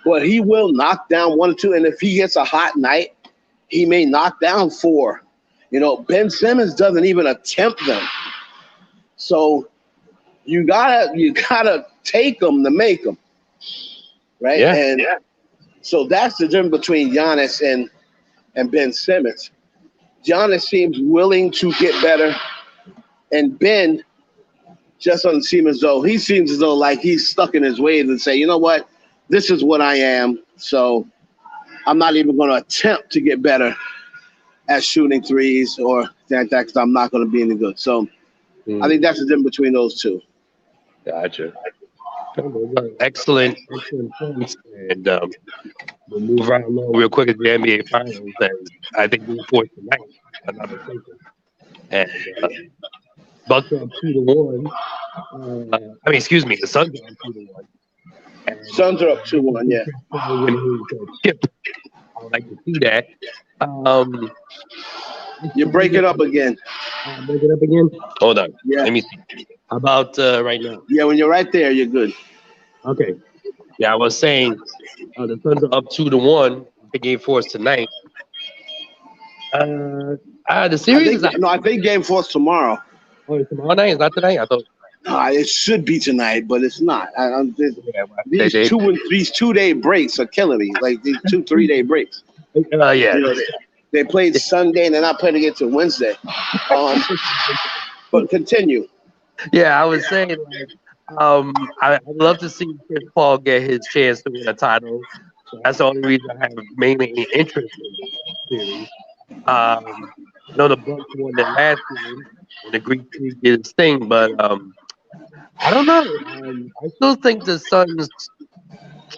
but he will knock down 1 or 2. And if he gets a hot night, he may knock down 4. Ben Simmons doesn't even attempt them. So you gotta take them to make them, right? Yeah. So that's the difference between Giannis and Ben Simmons. Giannis seems willing to get better, and Ben just doesn't seem as though like he's stuck in his ways and say, you know what, this is what I am. So I'm not even going to attempt to get better at shooting threes or that because I'm not going to be any good. So I think that's the difference between those two. Gotcha. Excellent points. And we'll move right along real quick at the NBA Finals. And I think we're forced tonight. I'm not mistaken. And Bucks are up 2-1. The Suns are up 2-1. Suns are up 2-1, yeah. I would like to see that. You break it up again. Break it up again? Hold on. Yeah. Let me see. How about right now? Yeah, when you're right there, you're good. Okay. Yeah, I was saying the Suns are up 2-1. The game 4 is tonight. The series I think game 4 is tomorrow. Oh, it's tomorrow night? It's not tonight? I thought. It should be tonight, but it's not. These 2-day breaks are killing me. Like these 2-3-day breaks. They played Sunday and they're not playing again until Wednesday. But continue. Yeah, I was saying, I'd love to see Chris Paul get his chance to win a title. So that's the only reason I have mainly any interest in this series. I know the Bucks won the last game, and the Greek League did its thing, but I don't know. I still think the Suns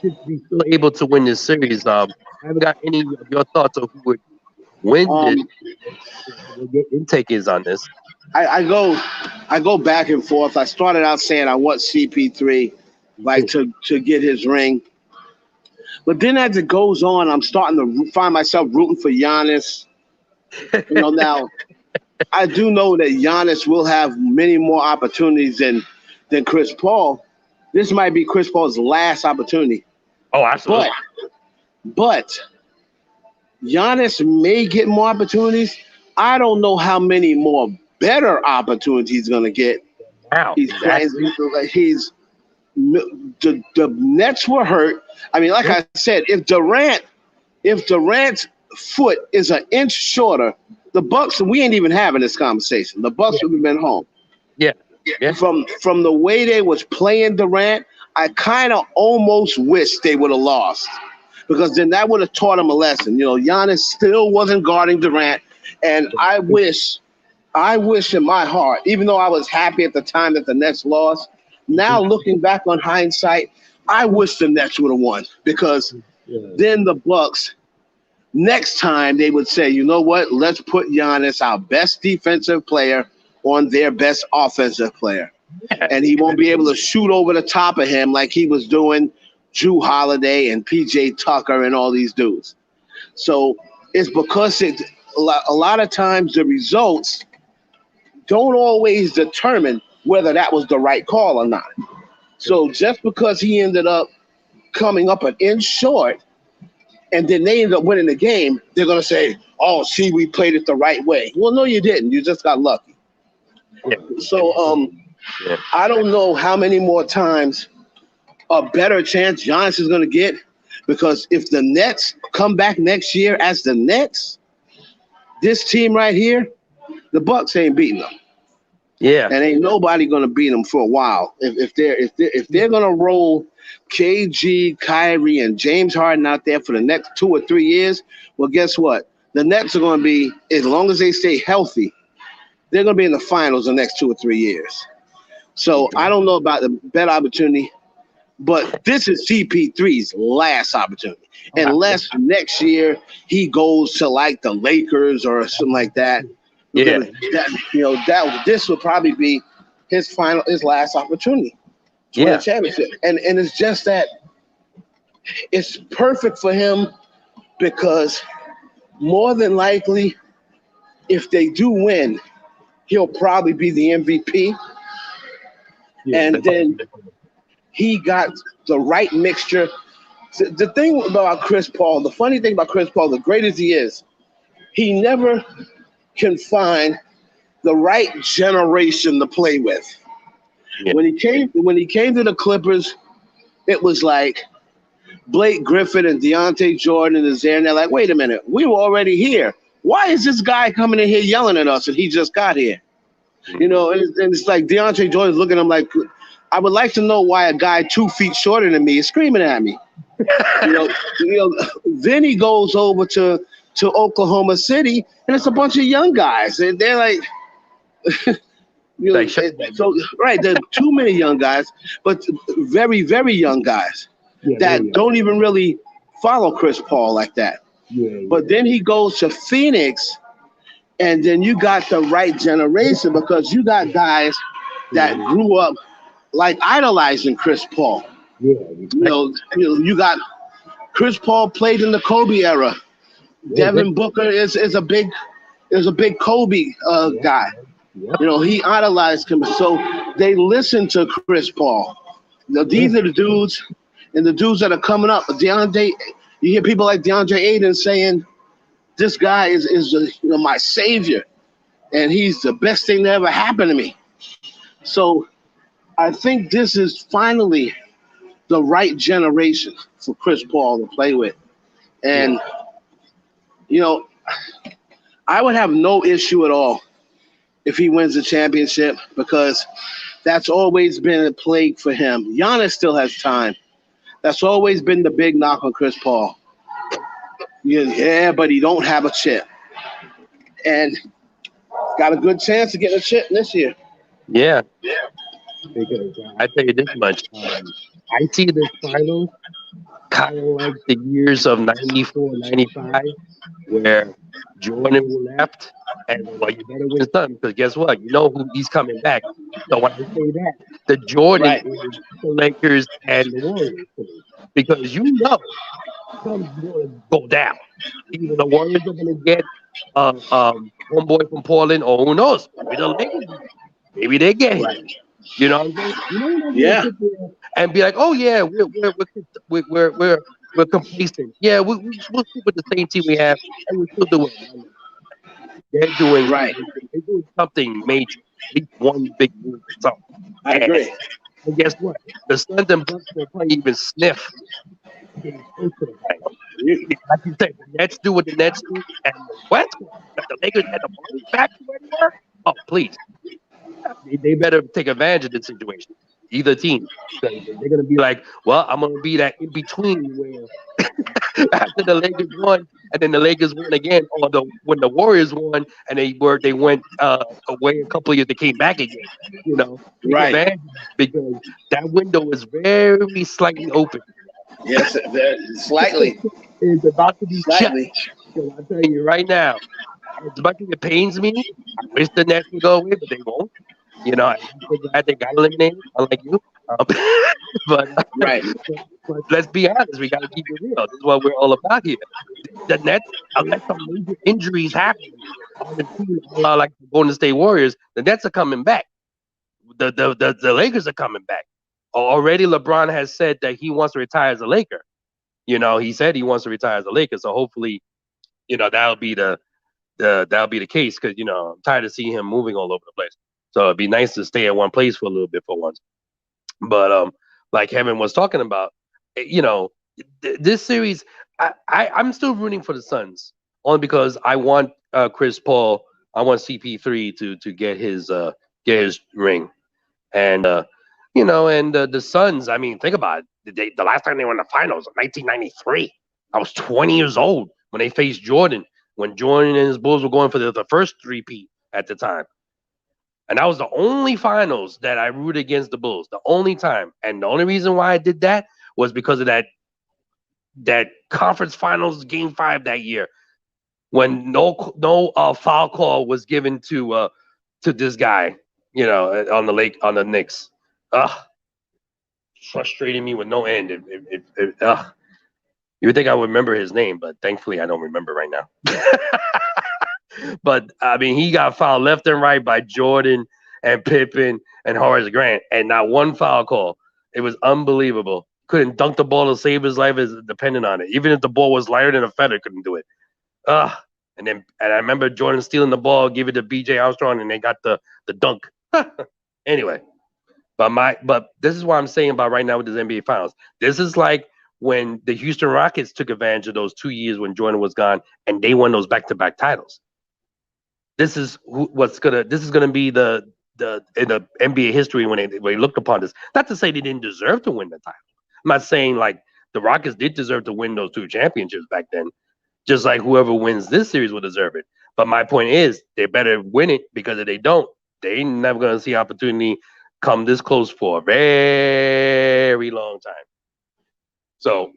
should be still able to win this series. I I haven't got any of your thoughts of who would win this. Um, What your intake is on this. I go back and forth. I started out saying I want CP3 like to get his ring. But then as it goes on, I'm starting to find myself rooting for Giannis. Now I do know that Giannis will have many more opportunities than Chris Paul. This might be Chris Paul's last opportunity. Oh, absolutely. But Giannis may get more opportunities. I don't know how many more better opportunities he's going to get. Wow. The Nets were hurt. I mean, like I said, if Durant's foot is an inch shorter, the Bucks, we ain't even having this conversation. The Bucks would have been home. Yeah. From the way they was playing Durant, I kind of almost wish they would have lost, because then that would have taught him a lesson. Giannis still wasn't guarding Durant, and I wish in my heart, even though I was happy at the time that the Nets lost, now looking back on hindsight, I wish the Nets would have won, because then the Bucks, next time they would say, you know what, let's put Giannis, our best defensive player, on their best offensive player. And he won't be able to shoot over the top of him like he was doing Drew Holiday and PJ Tucker and all these dudes. So it's because a lot of times the results don't always determine whether that was the right call or not. So just because he ended up coming up an inch short and then they ended up winning the game, they're going to say, oh, see, we played it the right way. Well, no, you didn't. You just got lucky. Yeah. So I don't know how many more times a better chance Giannis is going to get, because if the Nets come back next year as the Nets, this team right here, the Bucks ain't beating them. Yeah. And ain't nobody going to beat them for a while. If they're going to roll KG, Kyrie, and James Harden out there for the next 2 or 3 years, well, guess what? The Nets are going to be, as long as they stay healthy, they're going to be in the finals the next 2 or 3 years. So I don't know about the better opportunity, but this is CP3's last opportunity. Unless next year he goes to like the Lakers or something like that. Yeah. This will probably be his last opportunity to win a championship. And it's just that it's perfect for him, because more than likely, if they do win, he'll probably be the MVP. And then he got the right mixture. The thing about Chris Paul, the funny thing about Chris Paul, the great as he is, he never can find the right generation to play with. Yeah. When he came to the Clippers, it was like Blake Griffin and DeAndre Jordan is there, and they're like, wait a minute, we were already here. Why is this guy coming in here yelling at us and he just got here? And it's like DeAndre Jordan's looking at him like, I would like to know why a guy 2 feet shorter than me is screaming at me. Then he goes over to Oklahoma City, and it's a bunch of young guys. They're like, there are too many young guys, but very, very young guys that don't even really follow Chris Paul like that. But then he goes to Phoenix, and then you got the right generation, because you got guys that grew up like idolizing Chris Paul. You got Chris Paul played in the Kobe era. Devin Booker is a big Kobe guy. He idolized him, so they listen to Chris Paul. These are the dudes, and the dudes that are coming up. You hear people like DeAndre Ayton saying, "This guy is my savior, and he's the best thing that ever happened to me." So I think this is finally the right generation for Chris Paul to play with. And, I would have no issue at all if he wins the championship, because that's always been a plague for him. Giannis still has time. That's always been the big knock on Chris Paul. Yeah, but he don't have a chip. And got a good chance of getting a chip this year. Yeah. I tell you this much. I see this finals kind of like the years of 94, 95, where Jordan left, and well, you better win something because guess what? You know who he's coming back. So when I say that, the Jordan Right. is the Lakers and the Warriors to me, because you know something's going to go down. Either the Warriors are going to get homeboy from Portland, or who knows? Maybe the Lakers, maybe they get him. Right. You know what I'm saying? You know, you're not going to Yeah. sit there and be like, oh yeah, we're complacent. Yeah, we'll stick with the same team we have, and we're still doing it. No. They're doing Right. they're doing something major, at least one big move or something. I And, agree. and guess what? The Suns and Bucks will probably even sniff getting close to the thing. Like you said, the Nets do what the Nets do, and the West, the Lakers and the Warriors back to where they were. Oh, please. They better take advantage of the situation. Either team. Because they're going to be like, well, I'm going to be that in between where after the Lakers won, and then the Lakers won again, or when the Warriors won, and they went away a couple of years, they came back again. You know, take Right. advantage of that because that window is very slightly open. Yes, slightly. It's about to be shut. Slightly. So I'm telling you right now, as much as it pains me, I wish the Nets would go away, but they won't. You know, I'm so glad they got eliminated, unlike you. Um, but, Right. but let's be honest, we got to keep it real. This is what we're all about here. The Nets, unless some major injuries happen on the team, like the Golden State Warriors, the Nets are coming back. The Lakers are coming back. Already, LeBron has said that he wants to retire as a Laker. You know, he said he wants to retire as a Laker. So hopefully, you know, that'll be the case because you know I'm tired of seeing him moving all over the place. So it'd be nice to stay at one place for a little bit for once. But like Kevin was talking about, you know, this series, I'm still rooting for the Suns only because I want Chris Paul, I want CP3 to get his ring, and you know, and the Suns. I mean, think about it. The last time they were in the finals, 1993. I was 20 years old when they faced Jordan. When Jordan and his Bulls were going for the first three-peat at the time. And that was the only finals that I rooted against the Bulls. The only time. And the only reason why I did that was because of that conference finals game 5 that year when no foul call was given to this guy, you know, on the Knicks. Ugh. Frustrating me with no end. You would think I would remember his name, but thankfully I don't remember right now. But I mean, he got fouled left and right by Jordan and Pippen and Horace Grant, and not one foul call. It was unbelievable. Couldn't dunk the ball to save his life, is dependent on it. Even if the ball was lighter than a feather, couldn't do it. And I remember Jordan stealing the ball, give it to B.J. Armstrong, and they got the dunk. Anyway, but this is what I'm saying about right now with this NBA Finals. This is like when the Houston Rockets took advantage of those 2 years when Jordan was gone, and they won those back-to-back titles. This is gonna be the in the NBA history when they looked upon this. Not to say they didn't deserve to win the title. I'm not saying like the Rockets did deserve to win those 2 championships back then. Just like whoever wins this series will deserve it. But my point is they better win it because if they don't, they ain't never gonna see opportunity come this close for a very long time. So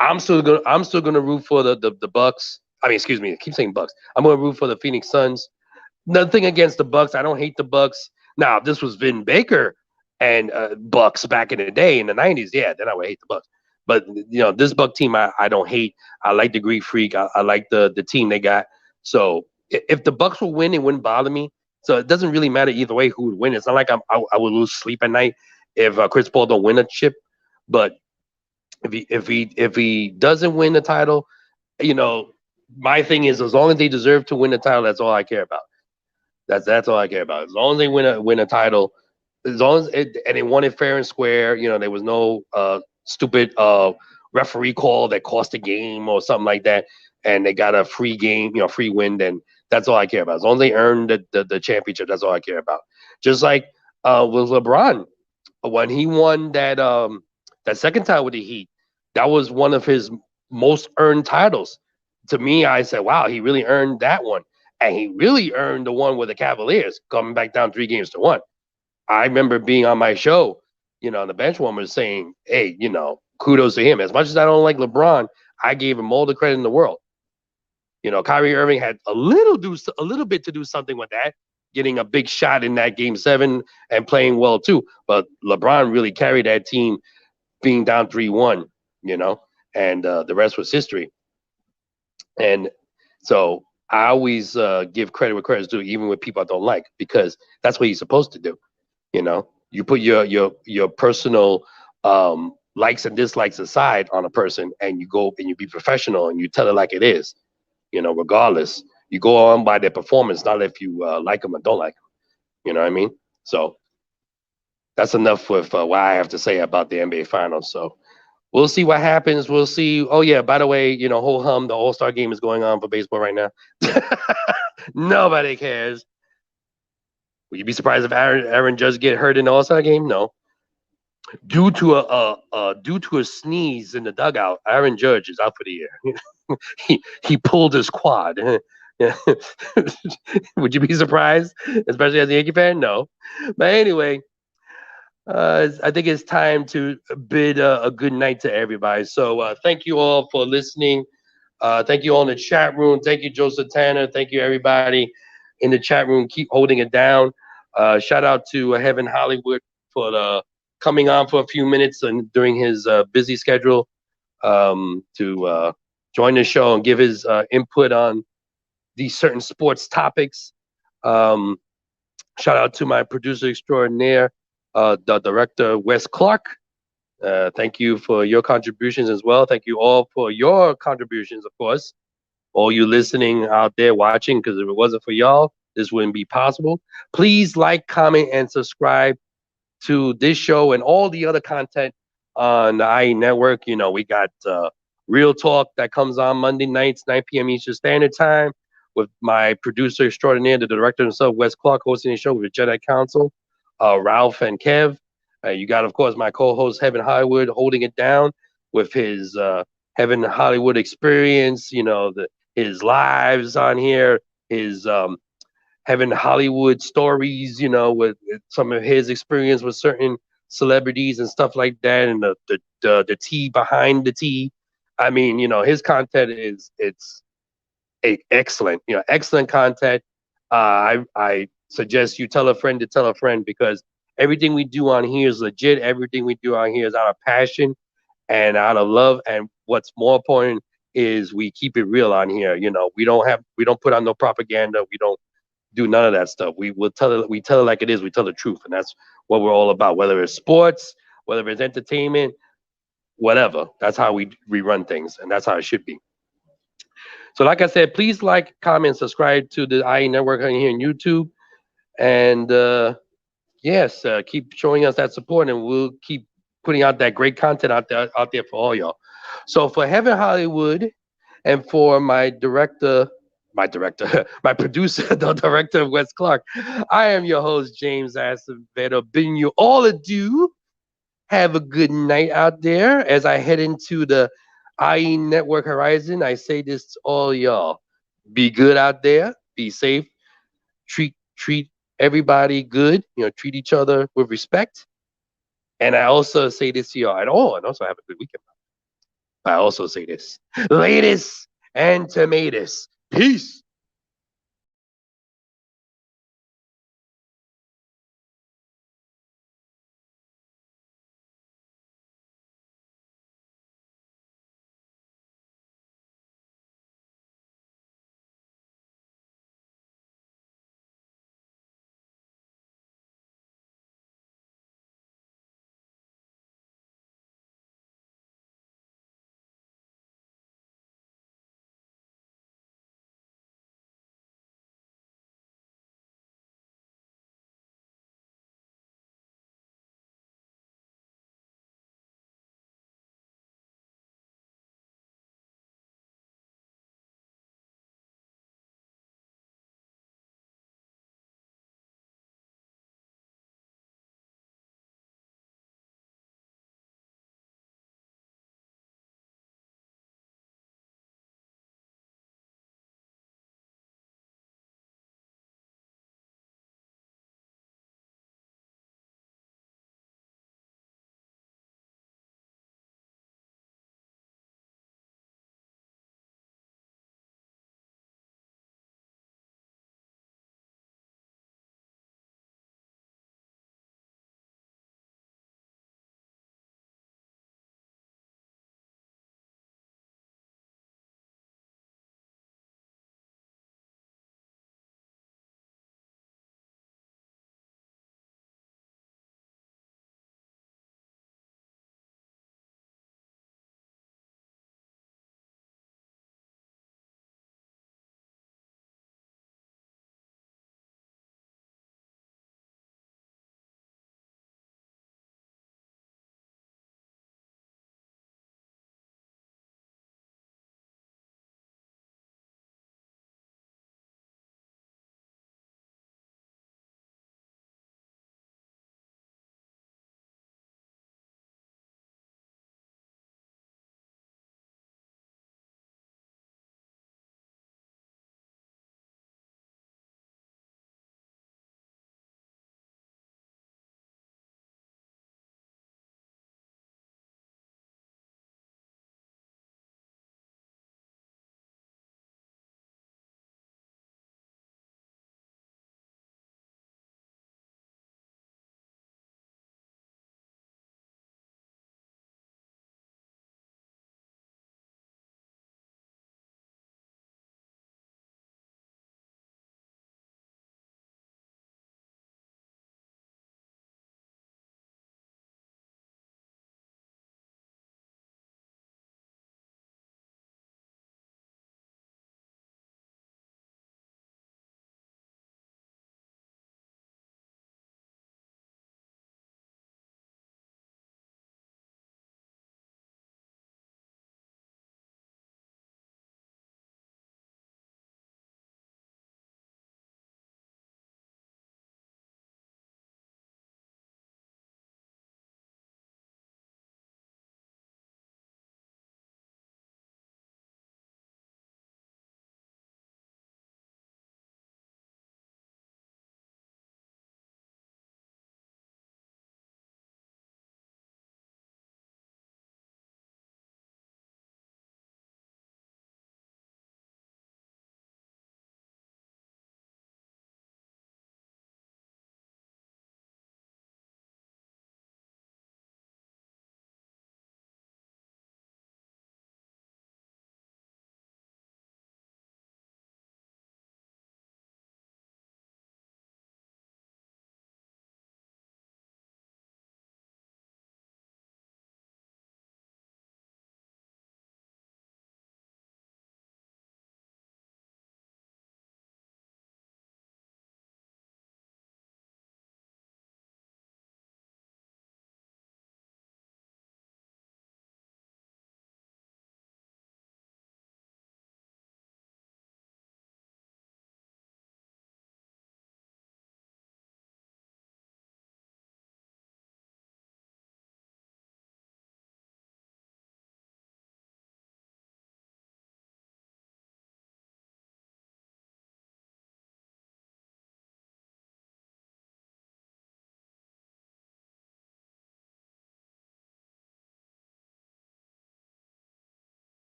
I'm still gonna root for the Bucks. I mean, excuse me, I keep saying Bucks. I'm gonna root for the Phoenix Suns. Nothing against the Bucks. I don't hate the Bucks. Now, if this was Vin Baker and Bucks back in the day in the 90s, yeah, then I would hate the Bucks. But you know, this Buck team I don't hate. I like the Greek Freak. I like the team they got. So if the Bucks will win, it wouldn't bother me. So it doesn't really matter either way who would win. It's not like I would lose sleep at night if Chris Paul don't win a chip. But if he doesn't win the title, you know, my thing is as long as they deserve to win the title, that's all I care about. That's all I care about. As long as they win a title, as long as and they won it fair and square. You know, there was no stupid referee call that cost a game or something like that, and they got a free game, you know, free win. Then that's all I care about. As long as they earn the championship, that's all I care about. Just like with LeBron, when he won that second time with the Heat, that was one of his most earned titles. To me, I said, wow, he really earned that one. And he really earned the one with the Cavaliers, coming back down 3-1. I remember being on my show, you know, on the Benchwarmers saying, hey, you know, kudos to him. As much as I don't like LeBron, I gave him all the credit in the world. Kyrie Irving had a little bit to do something with that, getting a big shot in that game 7 and playing well too. But LeBron really carried that team, being down 3-1, and the rest was history. And so I always give credit where credit's due, even with people I don't like, because that's what you're supposed to do. You put your personal likes and dislikes aside on a person, and you go and you be professional and you tell it like it is. Regardless, you go on by their performance, not if you like them or don't like them. You know what I mean? So that's enough with what I have to say about the NBA Finals. So we'll see what happens. We'll see. Oh yeah, by the way, ho hum, the All-Star game is going on for baseball right now. Nobody cares. Would you be surprised if Aaron Judge get hurt in the All-Star game? No. Due to a sneeze in the dugout, Aaron Judge is out for the year. he pulled his quad. Would you be surprised, especially as a Yankee fan? No. But anyway, I think it's time to bid a good night to everybody. So thank you all for listening. Thank you all in the chat room. Thank you, Joseph Tanner. Thank you, everybody in the chat room. Keep holding it down. Shout out to Heaven Hollywood for coming on for a few minutes and during his busy schedule to join the show and give his input on these certain sports topics. Shout out to my producer extraordinaire, the director, Wes Clark. Thank you for your contributions as well. Thank you all for your contributions, of course. All you listening out there watching, because if it wasn't for y'all, this wouldn't be possible. Please like, comment, and subscribe to this show and all the other content on the IE Network. We got Real Talk that comes on Monday nights, 9 p.m. Eastern Standard Time, with my producer extraordinaire, the director himself, Wes Clark, hosting the show with Jedi Council, Ralph and Kev. You got, of course, my co-host, Heaven Hollywood, holding it down with his Heaven Hollywood experience, his lives on here, his Heaven Hollywood stories, with some of his experience with certain celebrities and stuff like that, and the tea behind the tea. I mean, his content it's excellent, excellent content. I suggest you tell a friend to tell a friend, because everything we do on here is legit. Everything we do on here is out of passion and out of love. And what's more important is we keep it real on here. We don't put on no propaganda. We don't do none of that stuff. We tell it like it is. We tell the truth, and that's what we're all about. Whether it's sports, whether it's entertainment, whatever. That's how we run things, and that's how it should be. So, like I said, please like, comment, subscribe to the IE Network here on YouTube, and yes, keep showing us that support, and we'll keep putting out that great content out there for all y'all. So, for Heaven Hollywood, and for my producer, the director of Wes Clark, I am your host, James Acevedo, bidding you all adieu. Have a good night out there as I head into the IE Network horizon. I say this to all y'all. Be good out there. Be safe. Treat everybody good. Treat each other with respect. And I also say this to y'all and also have a good weekend. I also say this. Ladies and tomatoes. Peace.